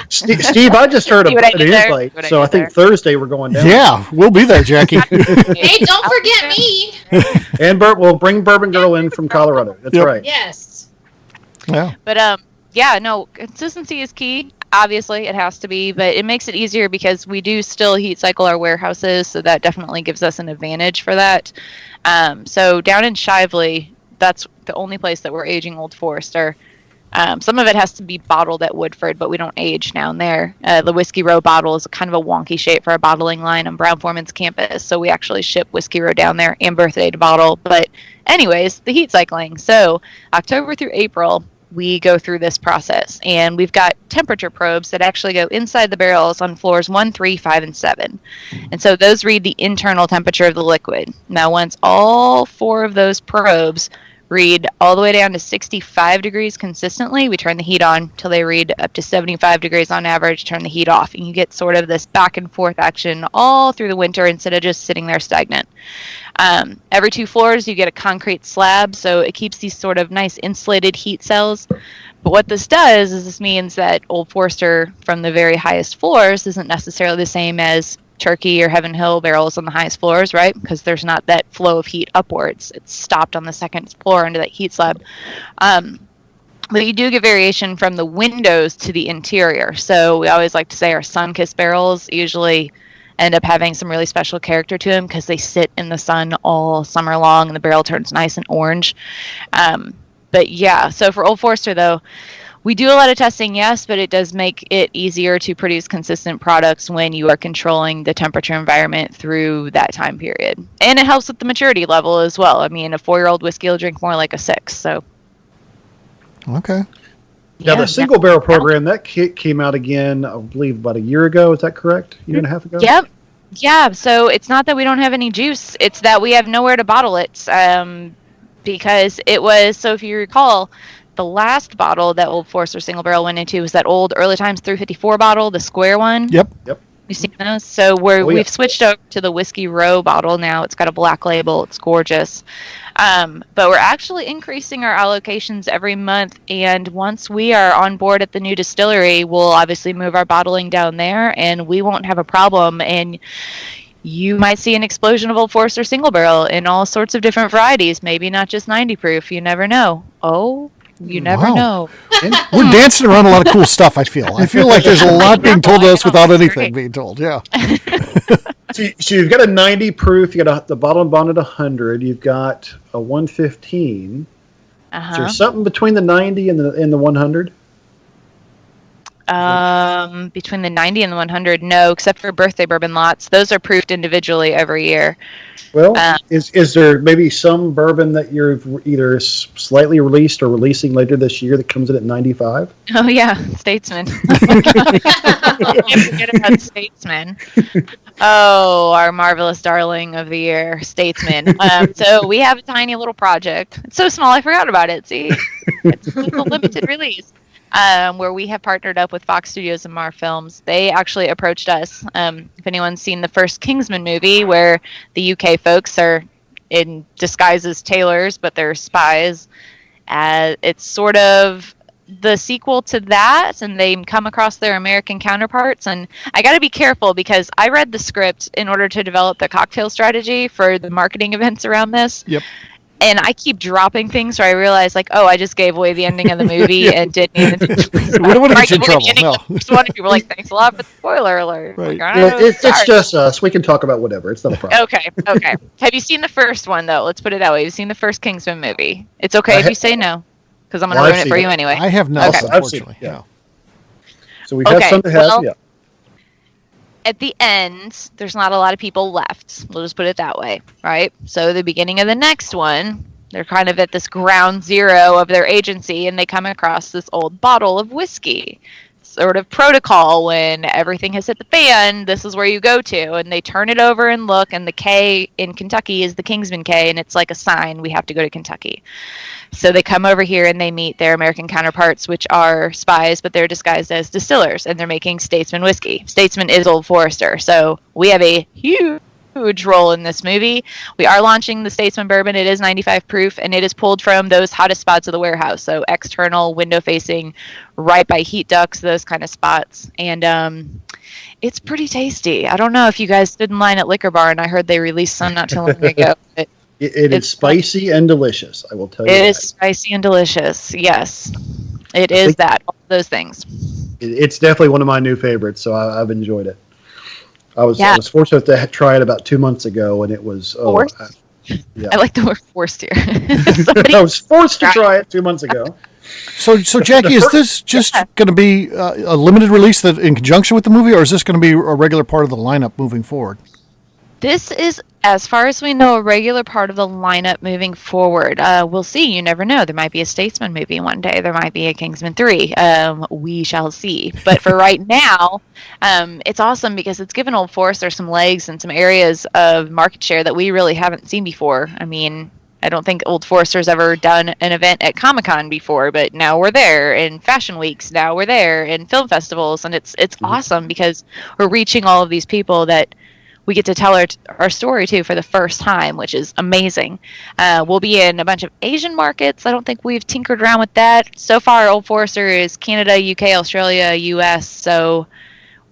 Speaker 5: Steve, I just heard an invite, so I think Thursday we're going down.
Speaker 3: Yeah, we'll be there, Jackie.
Speaker 4: Hey, don't forget me.
Speaker 5: And we'll bring Bourbon Girl in from Colorado. That's right.
Speaker 4: Yes.
Speaker 3: Yeah.
Speaker 6: But consistency is key. Obviously, it has to be, but it makes it easier because we do still heat cycle our warehouses, so that definitely gives us an advantage for that. So down in Shively, that's the only place that we're aging Old Forester. Some of it has to be bottled at Woodford, but we don't age down there. The Whiskey Row bottle is kind of a wonky shape for our bottling line on Brown-Forman's campus, so we actually ship Whiskey Row down there and Birthday to bottle. But anyways, the heat cycling. So October through April, we go through this process, and we've got temperature probes that actually go inside the barrels on floors 1, 3, 5, and 7. And so those read the internal temperature of the liquid. Now, once all 4 of those probes read all the way down to 65 degrees consistently, we turn the heat on till they read up to 75 degrees on average, turn the heat off, and you get sort of this back and forth action all through the winter instead of just sitting there stagnant. Every 2 floors you get a concrete slab, so it keeps these sort of nice insulated heat cells. But what this does is this means that Old Forester from the very highest floors isn't necessarily the same as Turkey or Heaven Hill barrels on the highest floors, right? Because there's not that flow of heat upwards. It's stopped on the second floor under that heat slab. But you do get variation from the windows to the interior. So we always like to say our sun-kissed barrels usually end up having some really special character to them because they sit in the sun all summer long and the barrel turns nice and orange. But yeah, so for Old Forester, though, we do a lot of testing, yes, but it does make it easier to produce consistent products when you are controlling the temperature environment through that time period. And it helps with the maturity level as well. I mean, a 4-year-old whiskey will drink more like a 6, so...
Speaker 3: Okay.
Speaker 5: Now, the single barrel program, that came out again, I believe, about a year ago. Is that correct? A year and a half ago?
Speaker 6: Yep. Yeah, so it's not that we don't have any juice. It's that we have nowhere to bottle it. Because it was, so if you recall, the last bottle that Old Forester single barrel went into was that old Early Times 354 bottle, the square one.
Speaker 3: Yep.
Speaker 6: You've seen those? So we've switched over to the Whiskey Row bottle now. It's got a black label. It's gorgeous. But we're actually increasing our allocations every month. And once we are on board at the new distillery, we'll obviously move our bottling down there and we won't have a problem. And you might see an explosion of Old Forester single barrel in all sorts of different varieties. Maybe not just 90 proof. You never know. Oh, you never know.
Speaker 3: We're dancing around a lot of cool stuff, I feel. I feel like there's a lot being told to us without anything being told. Yeah.
Speaker 5: So you've got a 90 proof. You got the bottle and bond at 100. You've got a 115. Is there something between the 90 and the 100?
Speaker 6: Between the 90 and the 100, no, except for birthday bourbon lots. Those are proofed individually every year.
Speaker 5: Well, is there maybe some bourbon that you're either slightly released or releasing later this year that comes in at 95?
Speaker 6: Oh, yeah, Statesman. Can't forget about Statesman. Oh, our marvelous darling of the year, Statesman. So we have a tiny little project. It's so small, I forgot about it. See? It's a limited release. Where we have partnered up with Fox Studios and Mar Films. They actually approached us. If anyone's seen the first Kingsman movie, where the UK folks are in disguise as tailors, but they're spies, it's sort of the sequel to that, and they come across their American counterparts. And I got to be careful because I read the script in order to develop the cocktail strategy for the marketing events around this.
Speaker 3: Yep.
Speaker 6: And I keep dropping things where I realize, like, oh, I just gave away the ending of the movie and didn't even.
Speaker 3: We don't want to get you in trouble. No.
Speaker 6: One people were like, thanks a lot for the spoiler alert.
Speaker 3: Right.
Speaker 6: Like,
Speaker 5: It's just us. We can talk about whatever. It's not a problem.
Speaker 6: Okay. Have you seen the first one, though? Let's put it that way. Have you seen the first Kingsman movie? It's okay if you say no, because I'm going to ruin it for you anyway.
Speaker 3: I have not, unfortunately.
Speaker 5: Yeah. So we have some to have, yeah.
Speaker 6: At the end, there's not a lot of people left. We'll just put it that way, right? So the beginning of the next one, they're kind of at this ground zero of their agency, and they come across this old bottle of whiskey. Sort of protocol, when everything has hit the fan, this is where you go to. And they turn it over and look, and the K in Kentucky is the Kingsman K, and it's like a sign, we have to go to Kentucky. So they come over here and they meet their American counterparts, which are spies, but they're disguised as distillers, and they're making Statesman whiskey. Statesman is Old Forester. So we have a huge role in this movie. We are launching the Statesman bourbon. It is 95 proof, and it is pulled from those hottest spots of the warehouse. So external, window facing, right by heat ducts, those kind of spots. And it's pretty tasty. I don't know if you guys stood in line at Liquor Bar, and I heard they released some not too long ago.
Speaker 5: It is spicy and delicious, I will tell you.
Speaker 6: It is spicy and delicious, yes. It is that, all those things.
Speaker 5: It's definitely one of my new favorites, so I've enjoyed it. I was fortunate to try it about 2 months ago, and it was...
Speaker 6: Forced? I like the word forced here.
Speaker 5: I was forced to try it 2 months ago.
Speaker 3: So Jackie, is this just going to be a limited release that in conjunction with the movie, or is this going to be a regular part of the lineup moving forward?
Speaker 6: This is, as far as we know, a regular part of the lineup moving forward. We'll see. You never know. There might be a Statesman movie one day. There might be a Kingsman 3. We shall see. But for right now, it's awesome because it's given Old Forester some legs and some areas of market share that we really haven't seen before. I mean, I don't think Old Forester's ever done an event at Comic-Con before, but now we're there. In Fashion Weeks, now we're there. In film festivals. And it's awesome because we're reaching all of these people that we get to tell our story to for the first time, which is amazing. We'll be in a bunch of Asian markets. I don't think we've tinkered around with that. So far, Old Forester is Canada, UK, Australia, US. So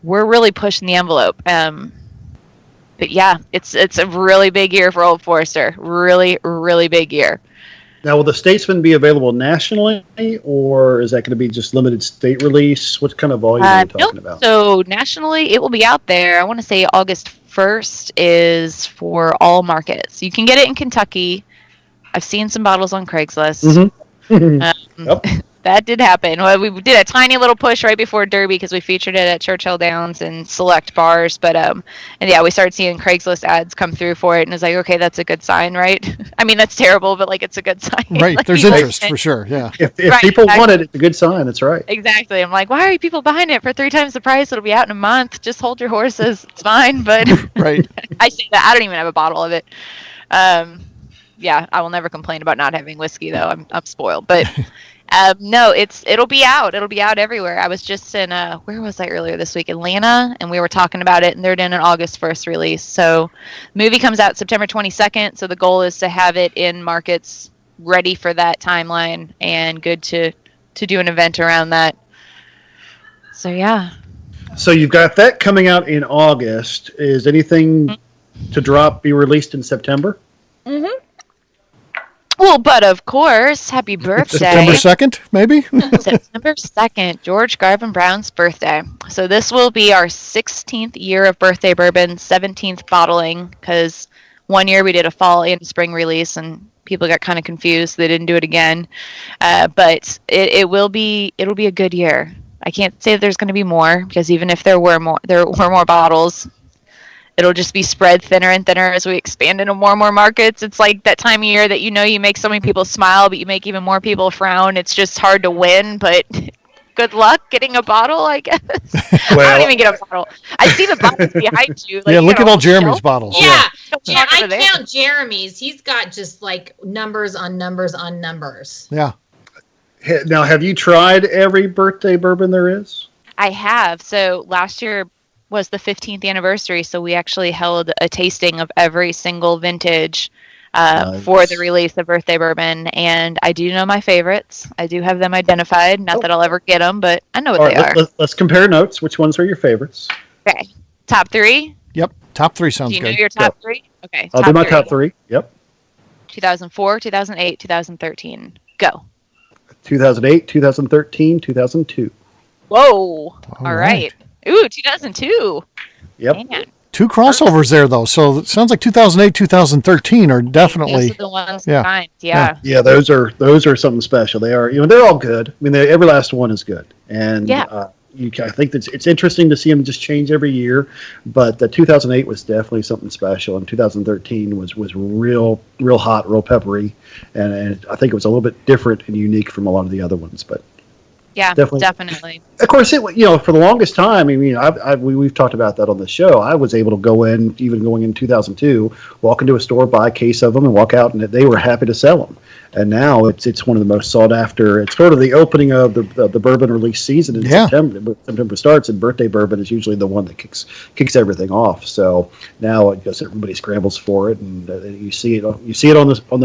Speaker 6: we're really pushing the envelope. But yeah, it's a really big year for Old Forester. Really, really big year.
Speaker 5: Now, will the Statesman be available nationally, or is that going to be just limited state release? What kind of volume are you talking about?
Speaker 6: So nationally, it will be out there. I want to say August 1st is for all markets. You can get it in Kentucky. I've seen some bottles on Craigslist.
Speaker 5: Yep.
Speaker 6: That did happen. Well, we did a tiny little push right before Derby because we featured it at Churchill Downs and select bars. But and yeah, we started seeing Craigslist ads come through for it, and it's like, okay, that's a good sign, right? I mean, that's terrible, but like, it's a good sign.
Speaker 3: Right.
Speaker 6: Like,
Speaker 3: There's interest for sure. Yeah.
Speaker 5: If
Speaker 6: Right,
Speaker 5: people
Speaker 6: exactly.
Speaker 5: want it, it's a good sign. That's right.
Speaker 6: Exactly. I'm like, why are people buying it for 3 times the price? It'll be out in a month. Just hold your horses. It's fine. But
Speaker 3: Right.
Speaker 6: I say that. I don't even have a bottle of it. Yeah, I will never complain about not having whiskey, though. I'm spoiled. But no, it'll be out. It'll be out everywhere. I was just in where was I earlier this week? Atlanta, and we were talking about it, and they're doing an August 1st release. So the movie comes out September 22nd. So the goal is to have it in markets ready for that timeline and good to do an event around that. So yeah.
Speaker 5: So you've got that coming out in August. Is anything to be released in September?
Speaker 6: Well, but of course, happy birthday.
Speaker 3: September 2nd, maybe?
Speaker 6: September 2nd, George Garvin Brown's birthday. So this will be our 16th year of birthday bourbon, 17th bottling, because one year we did a fall and spring release, and people got kind of confused. They didn't do it again. But it'll be a good year. I can't say that there's going to be more, because even if there were more bottles, it'll just be spread thinner and thinner as we expand into more and more markets. It's like that time of year that you make so many people smile, but you make even more people frown. It's just hard to win, but good luck getting a bottle, I guess.
Speaker 5: Well,
Speaker 6: I don't even get a bottle. I see the bottles behind you. Like,
Speaker 3: Yeah, look
Speaker 6: you
Speaker 3: at
Speaker 6: know,
Speaker 3: all Jeremy's bottles.
Speaker 4: Yeah.
Speaker 6: Don't
Speaker 4: Yeah,
Speaker 6: talk
Speaker 4: I
Speaker 6: over there.
Speaker 4: count Jeremy's. He's got just like numbers on numbers on numbers.
Speaker 3: Yeah.
Speaker 5: now, have you tried every birthday bourbon there is?
Speaker 6: I have. So last year was the 15th anniversary, so we actually held a tasting of every single vintage
Speaker 5: Nice.
Speaker 6: for the release of birthday bourbon, and I do know my favorites. I do have them identified. Not that I'll ever get them, but I know what
Speaker 5: All
Speaker 6: they
Speaker 5: right,
Speaker 6: are.
Speaker 5: let's compare notes. Which ones are your favorites?
Speaker 6: Okay, top 3.
Speaker 3: Yep. Top 3 sounds
Speaker 6: Do you know
Speaker 3: good.
Speaker 6: your top 3? Okay,
Speaker 5: I'll do my top 3. Yep.
Speaker 6: 2004, 2008, 2013. Go.
Speaker 5: 2008, 2013, 2002.
Speaker 6: Whoa. All
Speaker 3: right.
Speaker 6: right. Ooh, 2002.
Speaker 5: Yep.
Speaker 6: Man.
Speaker 3: 2 crossovers there, though. So it sounds like 2008, 2013 are definitely.
Speaker 6: Those are the ones
Speaker 3: Yeah.
Speaker 6: combined. Yeah.
Speaker 5: Yeah, those are something special. They are, they're all good. I mean, every last one is good, and
Speaker 6: Yeah.
Speaker 5: I think that it's interesting to see them just change every year. But the 2008 was definitely something special, and 2013 was real hot, real peppery, and I think it was a little bit different and unique from a lot of the other ones. But
Speaker 6: Yeah,
Speaker 5: Definitely.
Speaker 6: definitely.
Speaker 5: of course, for the longest time, I mean, we've talked about that on the show. I was able to go in, even going in 2002, walk into a store, buy a case of them, and walk out, and they were happy to sell them. And now it's one of the most sought after. It's sort of the opening of the bourbon release season in September. September starts, and birthday bourbon is usually the one that kicks everything off. So now I guess everybody scrambles for it, and you see it on the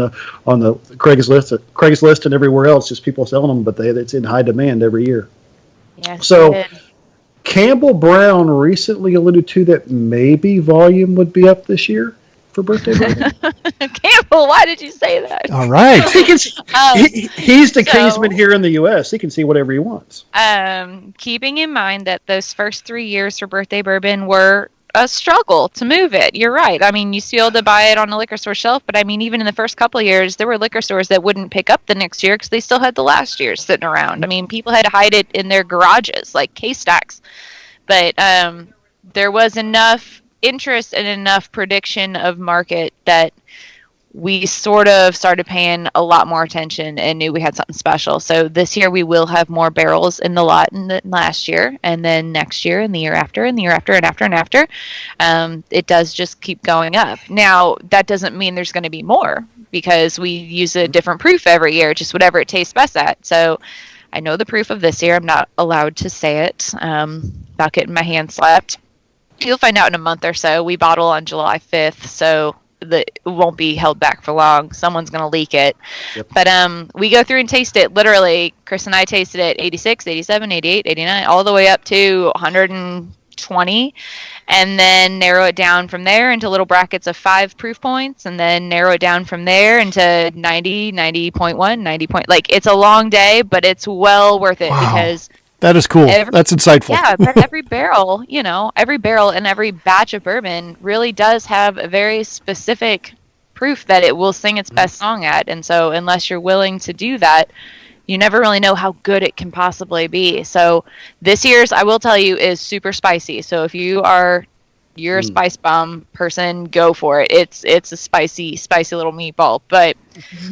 Speaker 5: Craigslist and everywhere else. Just people selling them, but it's in high demand every year.
Speaker 6: Yes.
Speaker 5: So-
Speaker 6: it is.
Speaker 5: Campbell Brown recently alluded to that maybe volume would be up this year for birthday bourbon.
Speaker 6: Campbell, why did you say that?
Speaker 3: All right.
Speaker 5: He's the
Speaker 6: So-
Speaker 5: kingsman here in the U.S. He can see whatever he wants.
Speaker 6: Keeping in mind that those first 3 years for birthday bourbon were a struggle to move it. You're right. I mean, you still able to buy it on the liquor store shelf, but I mean, even in the first couple of years, there were liquor stores that wouldn't pick up the next year because they still had the last year sitting around. I mean, people had to hide it in their garages, like case stacks. But there was enough interest and enough prediction of market that we sort of started paying a lot more attention and knew we had something special. So this year we will have more barrels in the lot than last year, and then next year and the year after and the year after and after and after. It does just keep going up. Now, that doesn't mean there's going to be more because we use a different proof every year, just whatever it tastes best at. So I know the proof of this year. I'm not allowed to say it without getting my hand slapped. You'll find out in a month or so. We bottle on July 5th, so it won't be held back for long. Someone's going to leak it.
Speaker 5: Yep.
Speaker 6: But we go through and taste it. Literally, Chris and I tasted it 86, 87, 88, 89, all the way up to 110, 20, and then narrow it down from there into little brackets of 5 proof points, and then narrow it down from there into 90, 90.1, 90 point. Like, it's a long day, but it's well worth it.
Speaker 3: Wow.
Speaker 6: Because
Speaker 3: that is cool. That's insightful.
Speaker 6: Yeah, but every barrel and every batch of bourbon really does have a very specific proof that it will sing its best song at. And so unless you're willing to do that, you never really know how good it can possibly be. So this year's, I will tell you, is super spicy. So if you're a spice bomb person, go for it. It's a spicy little meatball. But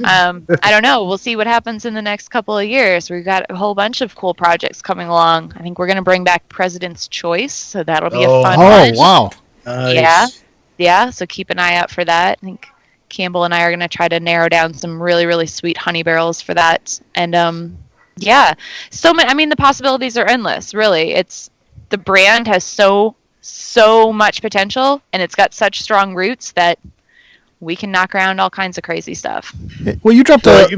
Speaker 6: I don't know. We'll see what happens in the next couple of years. We've got a whole bunch of cool projects coming along. I think we're going to bring back President's Choice, so that'll be a fun one.
Speaker 3: Oh, wow.
Speaker 5: Nice.
Speaker 6: Yeah. So keep an eye out for that. I think Campbell and I are going to try to narrow down some really, really sweet honey barrels for that. And so many. I mean, the possibilities are endless. Really, the brand has so much potential, and it's got such strong roots that we can knock around all kinds of crazy stuff.
Speaker 3: Well, you dropped a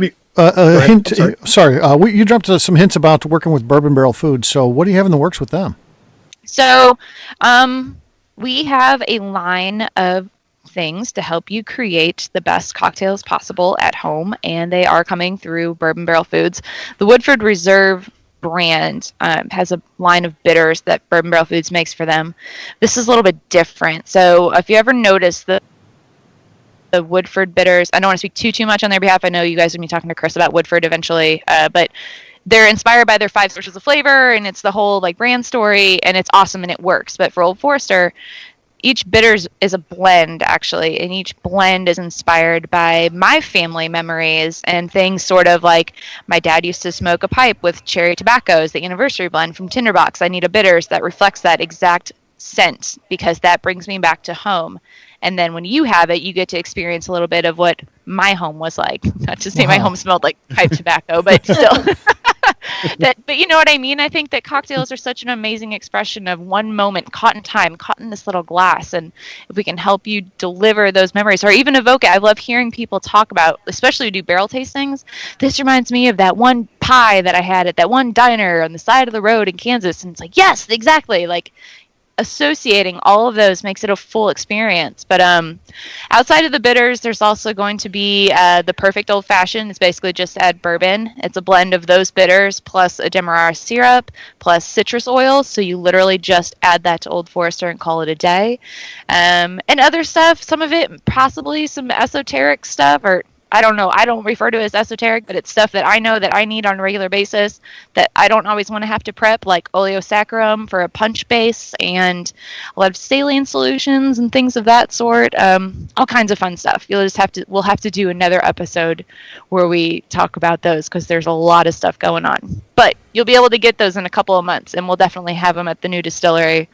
Speaker 3: hint. Sorry, you dropped some hints about working with Bourbon Barrel Foods. So, what do you have in the works with them?
Speaker 6: So, we have a line of things to help you create the best cocktails possible at home, and they are coming through Bourbon Barrel Foods. The Woodford Reserve brand has a line of bitters that Bourbon Barrel Foods makes for them. This is a little bit different. So if you ever notice the Woodford bitters, I don't want to speak too much on their behalf. I know you guys will be talking to Chris about Woodford eventually, but they're inspired by their 5 sources of flavor, and it's the whole like brand story, and it's awesome and it works. But for Old Forester, each bitters is a blend, actually, and each blend is inspired by my family memories and things sort of like my dad used to smoke a pipe with cherry tobaccos, the anniversary blend from Tinderbox. I need a bitters that reflects that exact scent because that brings me back to home. And then when you have it, you get to experience a little bit of what my home was like. Not to say my home smelled like pipe tobacco, but still. But you know what I mean? I think that cocktails are such an amazing expression of one moment caught in time, caught in this little glass. And if we can help you deliver those memories or even evoke it, I love hearing people talk about, especially who do barrel tastings. This reminds me of that one pie that I had at that one diner on the side of the road in Kansas. And it's like, yes, exactly. Like, associating all of those makes it a full experience. But outside of the bitters, there's also going to be the perfect old fashioned. It's basically just add bourbon. It's a blend of those bitters plus a demerara syrup plus citrus oil. So you literally just add that to Old Forester and call it a day. And other stuff, some of it possibly some esoteric stuff, or I don't know. I don't refer to it as esoteric, but it's stuff that I know that I need on a regular basis that I don't always want to have to prep, like oleosaccharum for a punch base and a lot of saline solutions and things of that sort. All kinds of fun stuff. We'll have to do another episode where we talk about those because there's a lot of stuff going on. But you'll be able to get those in a couple of months, and we'll definitely have them at the new distillery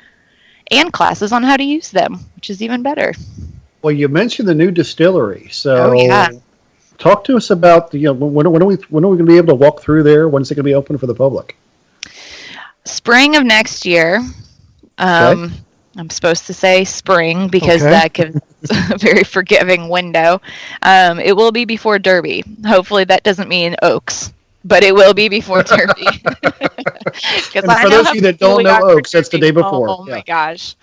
Speaker 6: and classes on how to use them, which is even better.
Speaker 5: Well, you mentioned the new distillery, so.
Speaker 6: Oh, yeah.
Speaker 5: Talk to us about when are we going to be able to walk through there? When's it going to be open for the public?
Speaker 6: Spring of next year.
Speaker 5: Okay.
Speaker 6: I'm supposed to say spring because that gives a very forgiving window. It will be before Derby. Hopefully that doesn't mean Oaks, but it will be before Derby.
Speaker 5: And for those of you that don't know Oaks, that's the day before.
Speaker 6: Oh my gosh.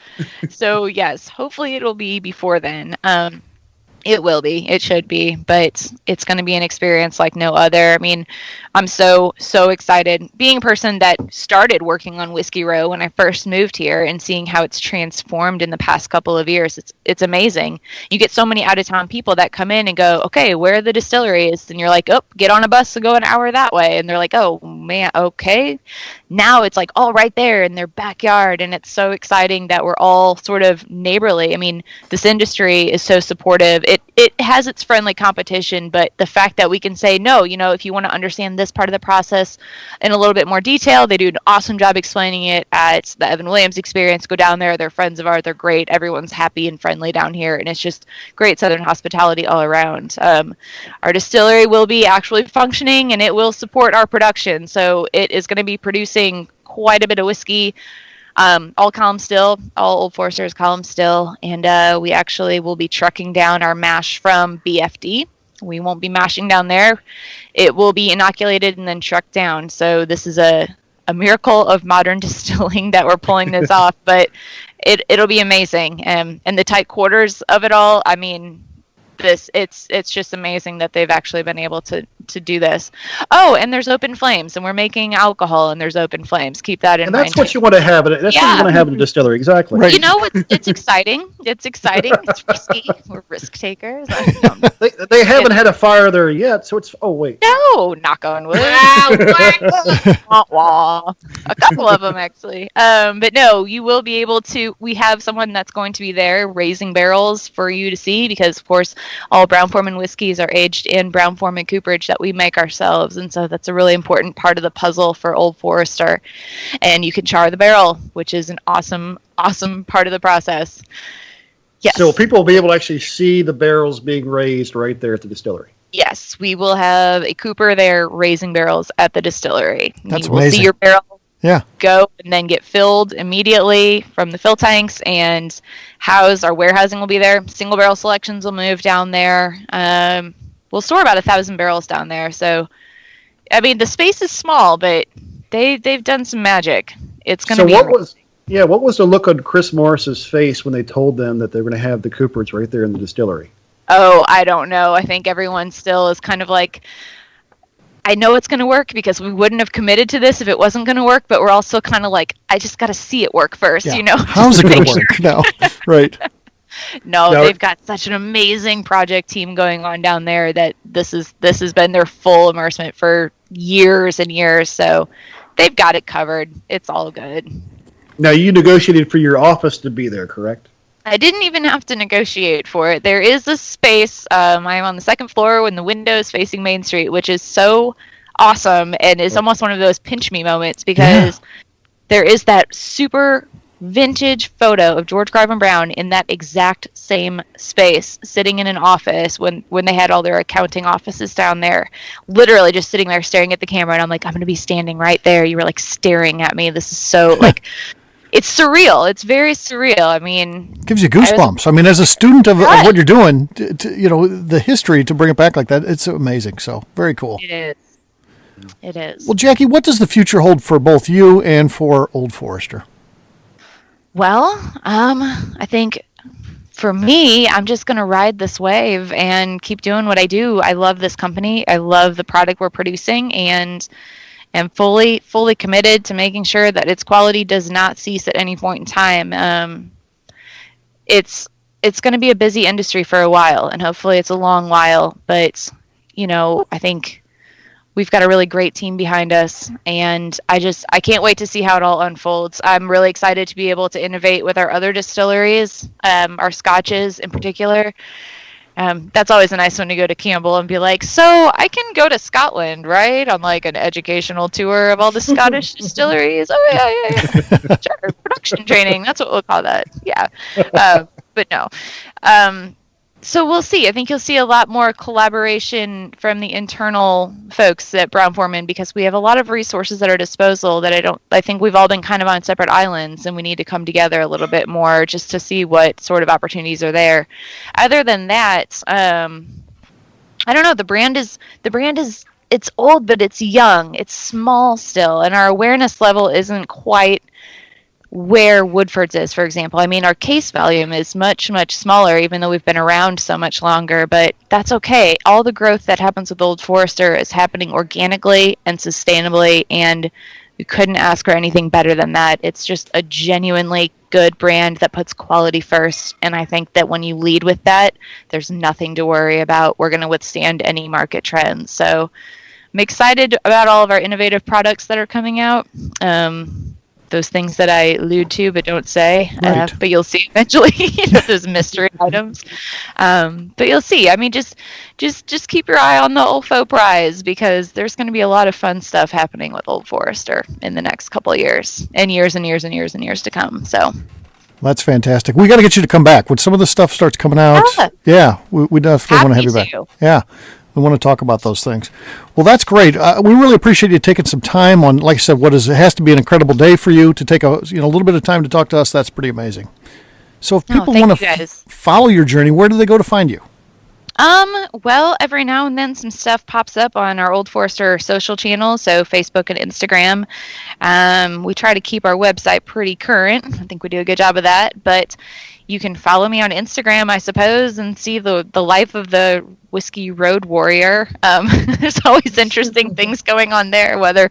Speaker 6: So yes, hopefully it will be before then. It will be. It should be. But it's going to be an experience like no other. I mean, I'm so excited. Being a person that started working on Whiskey Row when I first moved here and seeing how it's transformed in the past couple of years, it's amazing. You get so many out-of-town people that come in and go, okay, where are the distilleries? And you're like, oh, get on a bus and go an hour that way. And they're like, oh, man, okay. Now it's like all right there in their backyard. And it's so exciting that we're all sort of neighborly. I mean, this industry is so supportive. It has its friendly competition, but the fact that we can say, no, if you want to understand this part of the process in a little bit more detail, they do an awesome job explaining it at the Evan Williams Experience. Go down there. They're friends of ours. They're great. Everyone's happy and friendly down here. And it's just great Southern hospitality all around. Our distillery will be actually functioning and it will support our production. So it is going to be producing quite a bit of whiskey. All column still, all Old Forester's column still, and we actually will be trucking down our mash from BFD. We won't be mashing down there. It will be inoculated and then trucked down. So this is a a miracle of modern distilling that we're pulling this off, but it'll be amazing. And the tight quarters of it all, I mean, it's just amazing that they've actually been able to do this. Oh, and there's open flames, and we're making alcohol, and there's open flames. Keep that in mind.
Speaker 5: And that's what you want to have. That's what you want to have in a distillery. Exactly.
Speaker 3: Right.
Speaker 6: You know, it's exciting. It's exciting. It's risky. We're risk takers.
Speaker 5: They haven't had a fire there yet, so it's. Oh wait.
Speaker 6: No, knock on wood. Wah, wah. A couple of them actually. But no, you will be able to. We have someone that's going to be there raising barrels for you to see, because of course all Brown-Forman whiskeys are aged in Brown-Forman cooperage that we make ourselves, and so that's a really important part of the puzzle for Old Forester. And you can char the barrel, which is an awesome part of the process. Yes.
Speaker 5: So people will be able to actually see the barrels being raised right there at the distillery.
Speaker 6: Yes, we will have a cooper there raising barrels at the distillery.
Speaker 3: That's
Speaker 6: you will
Speaker 3: amazing.
Speaker 6: see your barrel
Speaker 3: Yeah.
Speaker 6: go and then get filled immediately from the fill tanks, and our warehousing will be there. Single barrel selections will move down there. We'll store about 1,000 barrels down there. So, I mean, the space is small, but they've done some magic. It's going to be.
Speaker 5: What was the look on Chris Morris's face when they told them that they're going to have the coopers right there in the distillery?
Speaker 6: Oh, I don't know. I think everyone still is kind of like, I know it's going to work because we wouldn't have committed to this if it wasn't going to work, but we're also kind of like, I just got to see it work first,
Speaker 3: Yeah.
Speaker 6: you know?
Speaker 3: How's it going to work? No. Right.
Speaker 6: No, they've got such an amazing project team going on down there that this has been their full immersement for years and years. So they've got it covered. It's all good.
Speaker 5: Now, you negotiated for your office to be there, correct?
Speaker 6: I didn't even have to negotiate for it. There is a space. I'm on the second floor when the windows facing Main Street, which is so awesome and is almost one of those pinch me moments, because there is that super vintage photo of George Garvin Brown in that exact same space, sitting in an office when they had all their accounting offices down there, literally just sitting there staring at the camera. And I'm like, I'm going to be standing right there. You were like staring at me. This is so like, it's surreal. It's very surreal. I mean,
Speaker 3: gives you goosebumps. I mean, as a student of what you're doing, the history, to bring it back like that, it's amazing. So very cool.
Speaker 6: It is.
Speaker 3: Well, Jackie, what does the future hold for both you and for Old Forester?
Speaker 6: Well, I think for me, I'm just going to ride this wave and keep doing what I do. I love this company. I love the product we're producing, and am fully committed to making sure that its quality does not cease at any point in time. It's going to be a busy industry for a while, and hopefully it's a long while, but I think we've got a really great team behind us, and I can't wait to see how it all unfolds. I'm really excited to be able to innovate with our other distilleries, our scotches in particular. That's always a nice one to go to Campbell and be like, so I can go to Scotland, right? On like an educational tour of all the Scottish distilleries. Oh, yeah. Sure. Production training. That's what we'll call that. Yeah. But no. So we'll see. I think you'll see a lot more collaboration from the internal folks at Brown-Forman, because we have a lot of resources at our disposal that I think we've all been kind of on separate islands, and we need to come together a little bit more just to see what sort of opportunities are there. Other than that, I don't know. The brand is it's old, but it's young. It's small still, and our awareness level isn't quite where Woodford's is, for example. I mean, our case volume is much, much smaller, even though we've been around so much longer, but that's okay. All the growth that happens with Old Forester is happening organically and sustainably, and we couldn't ask for anything better than that. It's just a genuinely good brand that puts quality first, and I think that when you lead with that, there's nothing to worry about. We're going to withstand any market trends. So I'm excited about all of our innovative products that are coming out. Those things that I allude to but don't say,
Speaker 3: Right.
Speaker 6: But you'll see eventually. Those mystery items. But you'll see. I mean, just keep your eye on the Olfo prize, because there's going to be a lot of fun stuff happening with Old Forester in the next couple of years, and years and years and years and years to come. So
Speaker 3: That's fantastic. We got to get you to come back when some of the stuff starts coming out. Yeah, we definitely want to have you back. Yeah. We want to talk about those things. Well, that's great. We really appreciate you taking some time on, like I said, it has to be an incredible day for you to take a little bit of time to talk to us. That's pretty amazing. So if people want to follow your journey, where do they go to find you?
Speaker 6: Well, every now and then some stuff pops up on our Old Forester social channels, so Facebook and Instagram. We try to keep our website pretty current. I think we do a good job of that, but you can follow me on Instagram, I suppose, and see the life of the whiskey road warrior. There's always interesting things going on there, whether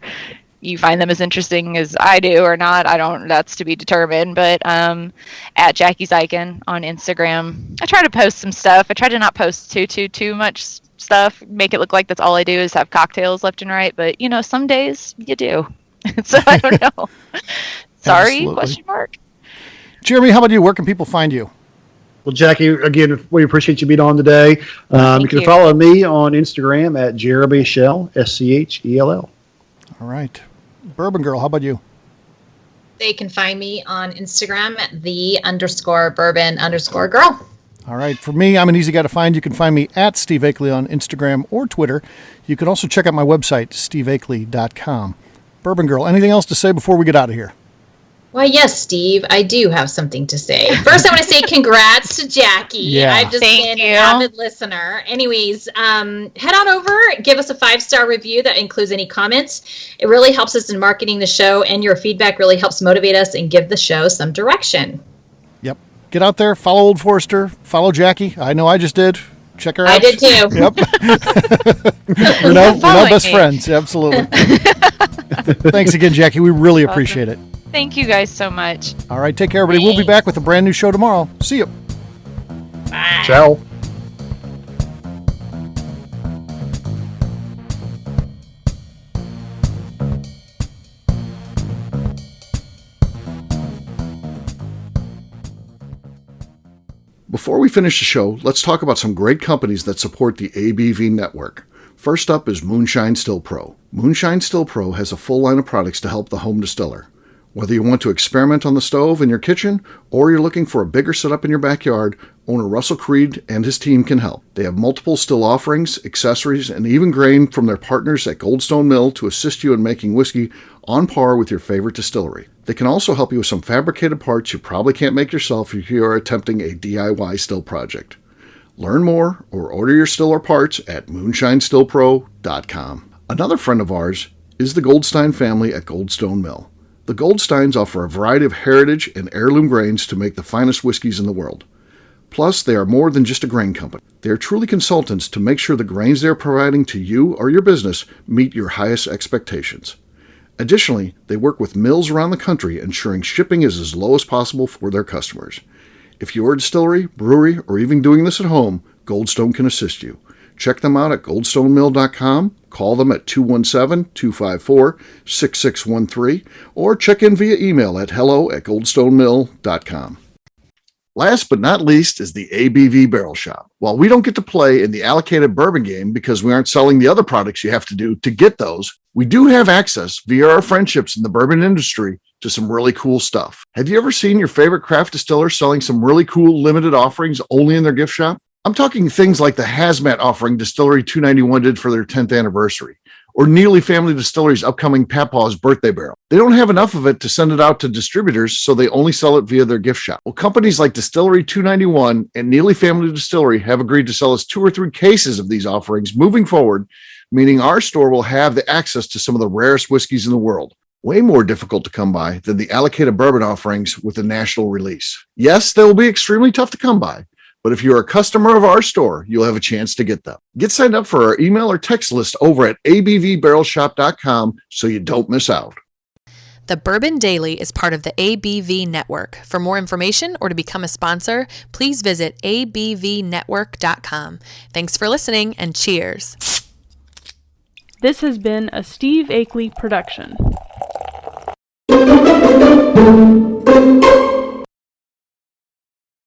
Speaker 6: you find them as interesting as I do or not, that's to be determined. But at Jackie Zykan on Instagram, I try to post some stuff. I try to not post too much stuff, make it look like that's all I do is have cocktails left and right. But, some days you do. So I don't know. Sorry,
Speaker 3: Absolutely.
Speaker 6: question mark.
Speaker 3: Jeremy, how about you? Where can people find you?
Speaker 5: Well, Jackie, again, we appreciate you being on today. You can follow me on Instagram at Jeremy Schell, Schell.
Speaker 3: All right. Bourbon Girl, how about you?
Speaker 4: They can find me on Instagram at _bourbon_girl.
Speaker 3: All right. For me, I'm an easy guy to find. You can find me at Steve Akeley on Instagram or Twitter. You can also check out my website, steveakeley.com. Bourbon Girl, anything else to say before we get out of here?
Speaker 4: Why, yes, Steve, I do have something to say. First, I want to say congrats to Jackie.
Speaker 3: Yeah.
Speaker 4: I've just been an avid listener. Anyways, head on over, give us a 5-star review that includes any comments. It really helps us in marketing the show, and your feedback really helps motivate us and give the show some direction.
Speaker 3: Yep. Get out there, follow Old Forester, follow Jackie. I know I just did. Check her out.
Speaker 4: I did too.
Speaker 3: Yep. we're now best friends. Absolutely. Thanks again, Jackie. We really appreciate it.
Speaker 6: Thank you guys so much.
Speaker 3: All right, take care, everybody. We'll be back with a brand new show tomorrow. See you.
Speaker 4: Bye.
Speaker 5: Ciao.
Speaker 1: Before we finish the show, let's talk about some great companies that support the ABV network. First up is Moonshine Still Pro. Moonshine Still Pro has a full line of products to help the home distiller. Whether you want to experiment on the stove in your kitchen or you're looking for a bigger setup in your backyard, owner Russell Creed and his team can help. They have multiple still offerings, accessories, and even grain from their partners at Goldstone Mill to assist you in making whiskey on par with your favorite distillery. They can also help you with some fabricated parts you probably can't make yourself if you are attempting a DIY still project. Learn more or order your still or parts at moonshinestillpro.com. Another friend of ours is the Goldstein family at Goldstone Mill. The Goldsteins offer a variety of heritage and heirloom grains to make the finest whiskeys in the world. Plus, they are more than just a grain company. They are truly consultants to make sure the grains they are providing to you or your business meet your highest expectations. Additionally, they work with mills around the country, ensuring shipping is as low as possible for their customers. If you're a distillery, brewery, or even doing this at home, Goldstone can assist you. Check them out at goldstonemill.com, call them at 217-254-6613, or check in via email at hello@goldstonemill.com. Last but not least is the ABV Barrel Shop. While we don't get to play in the allocated bourbon game because we aren't selling the other products you have to do to get those, we do have access via our friendships in the bourbon industry to some really cool stuff. Have you ever seen your favorite craft distiller selling some really cool limited offerings only in their gift shop? I'm talking things like the hazmat offering Distillery 291 did for their 10th anniversary, or Neely Family Distillery's upcoming Papaw's birthday barrel. They don't have enough of it to send it out to distributors, so they only sell it via their gift shop. Well, companies like Distillery 291 and Neely Family Distillery have agreed to sell us 2 or 3 cases of these offerings moving forward, meaning our store will have the access to some of the rarest whiskeys in the world. Way more difficult to come by than the allocated bourbon offerings with a national release. Yes, they will be extremely tough to come by, but if you're a customer of our store, you'll have a chance to get them. Get signed up for our email or text list over at abvbarrelshop.com so you don't miss out.
Speaker 8: The Bourbon Daily is part of the ABV Network. For more information or to become a sponsor, please visit abvnetwork.com. Thanks for listening and cheers.
Speaker 9: This has been a Steve Akeley production.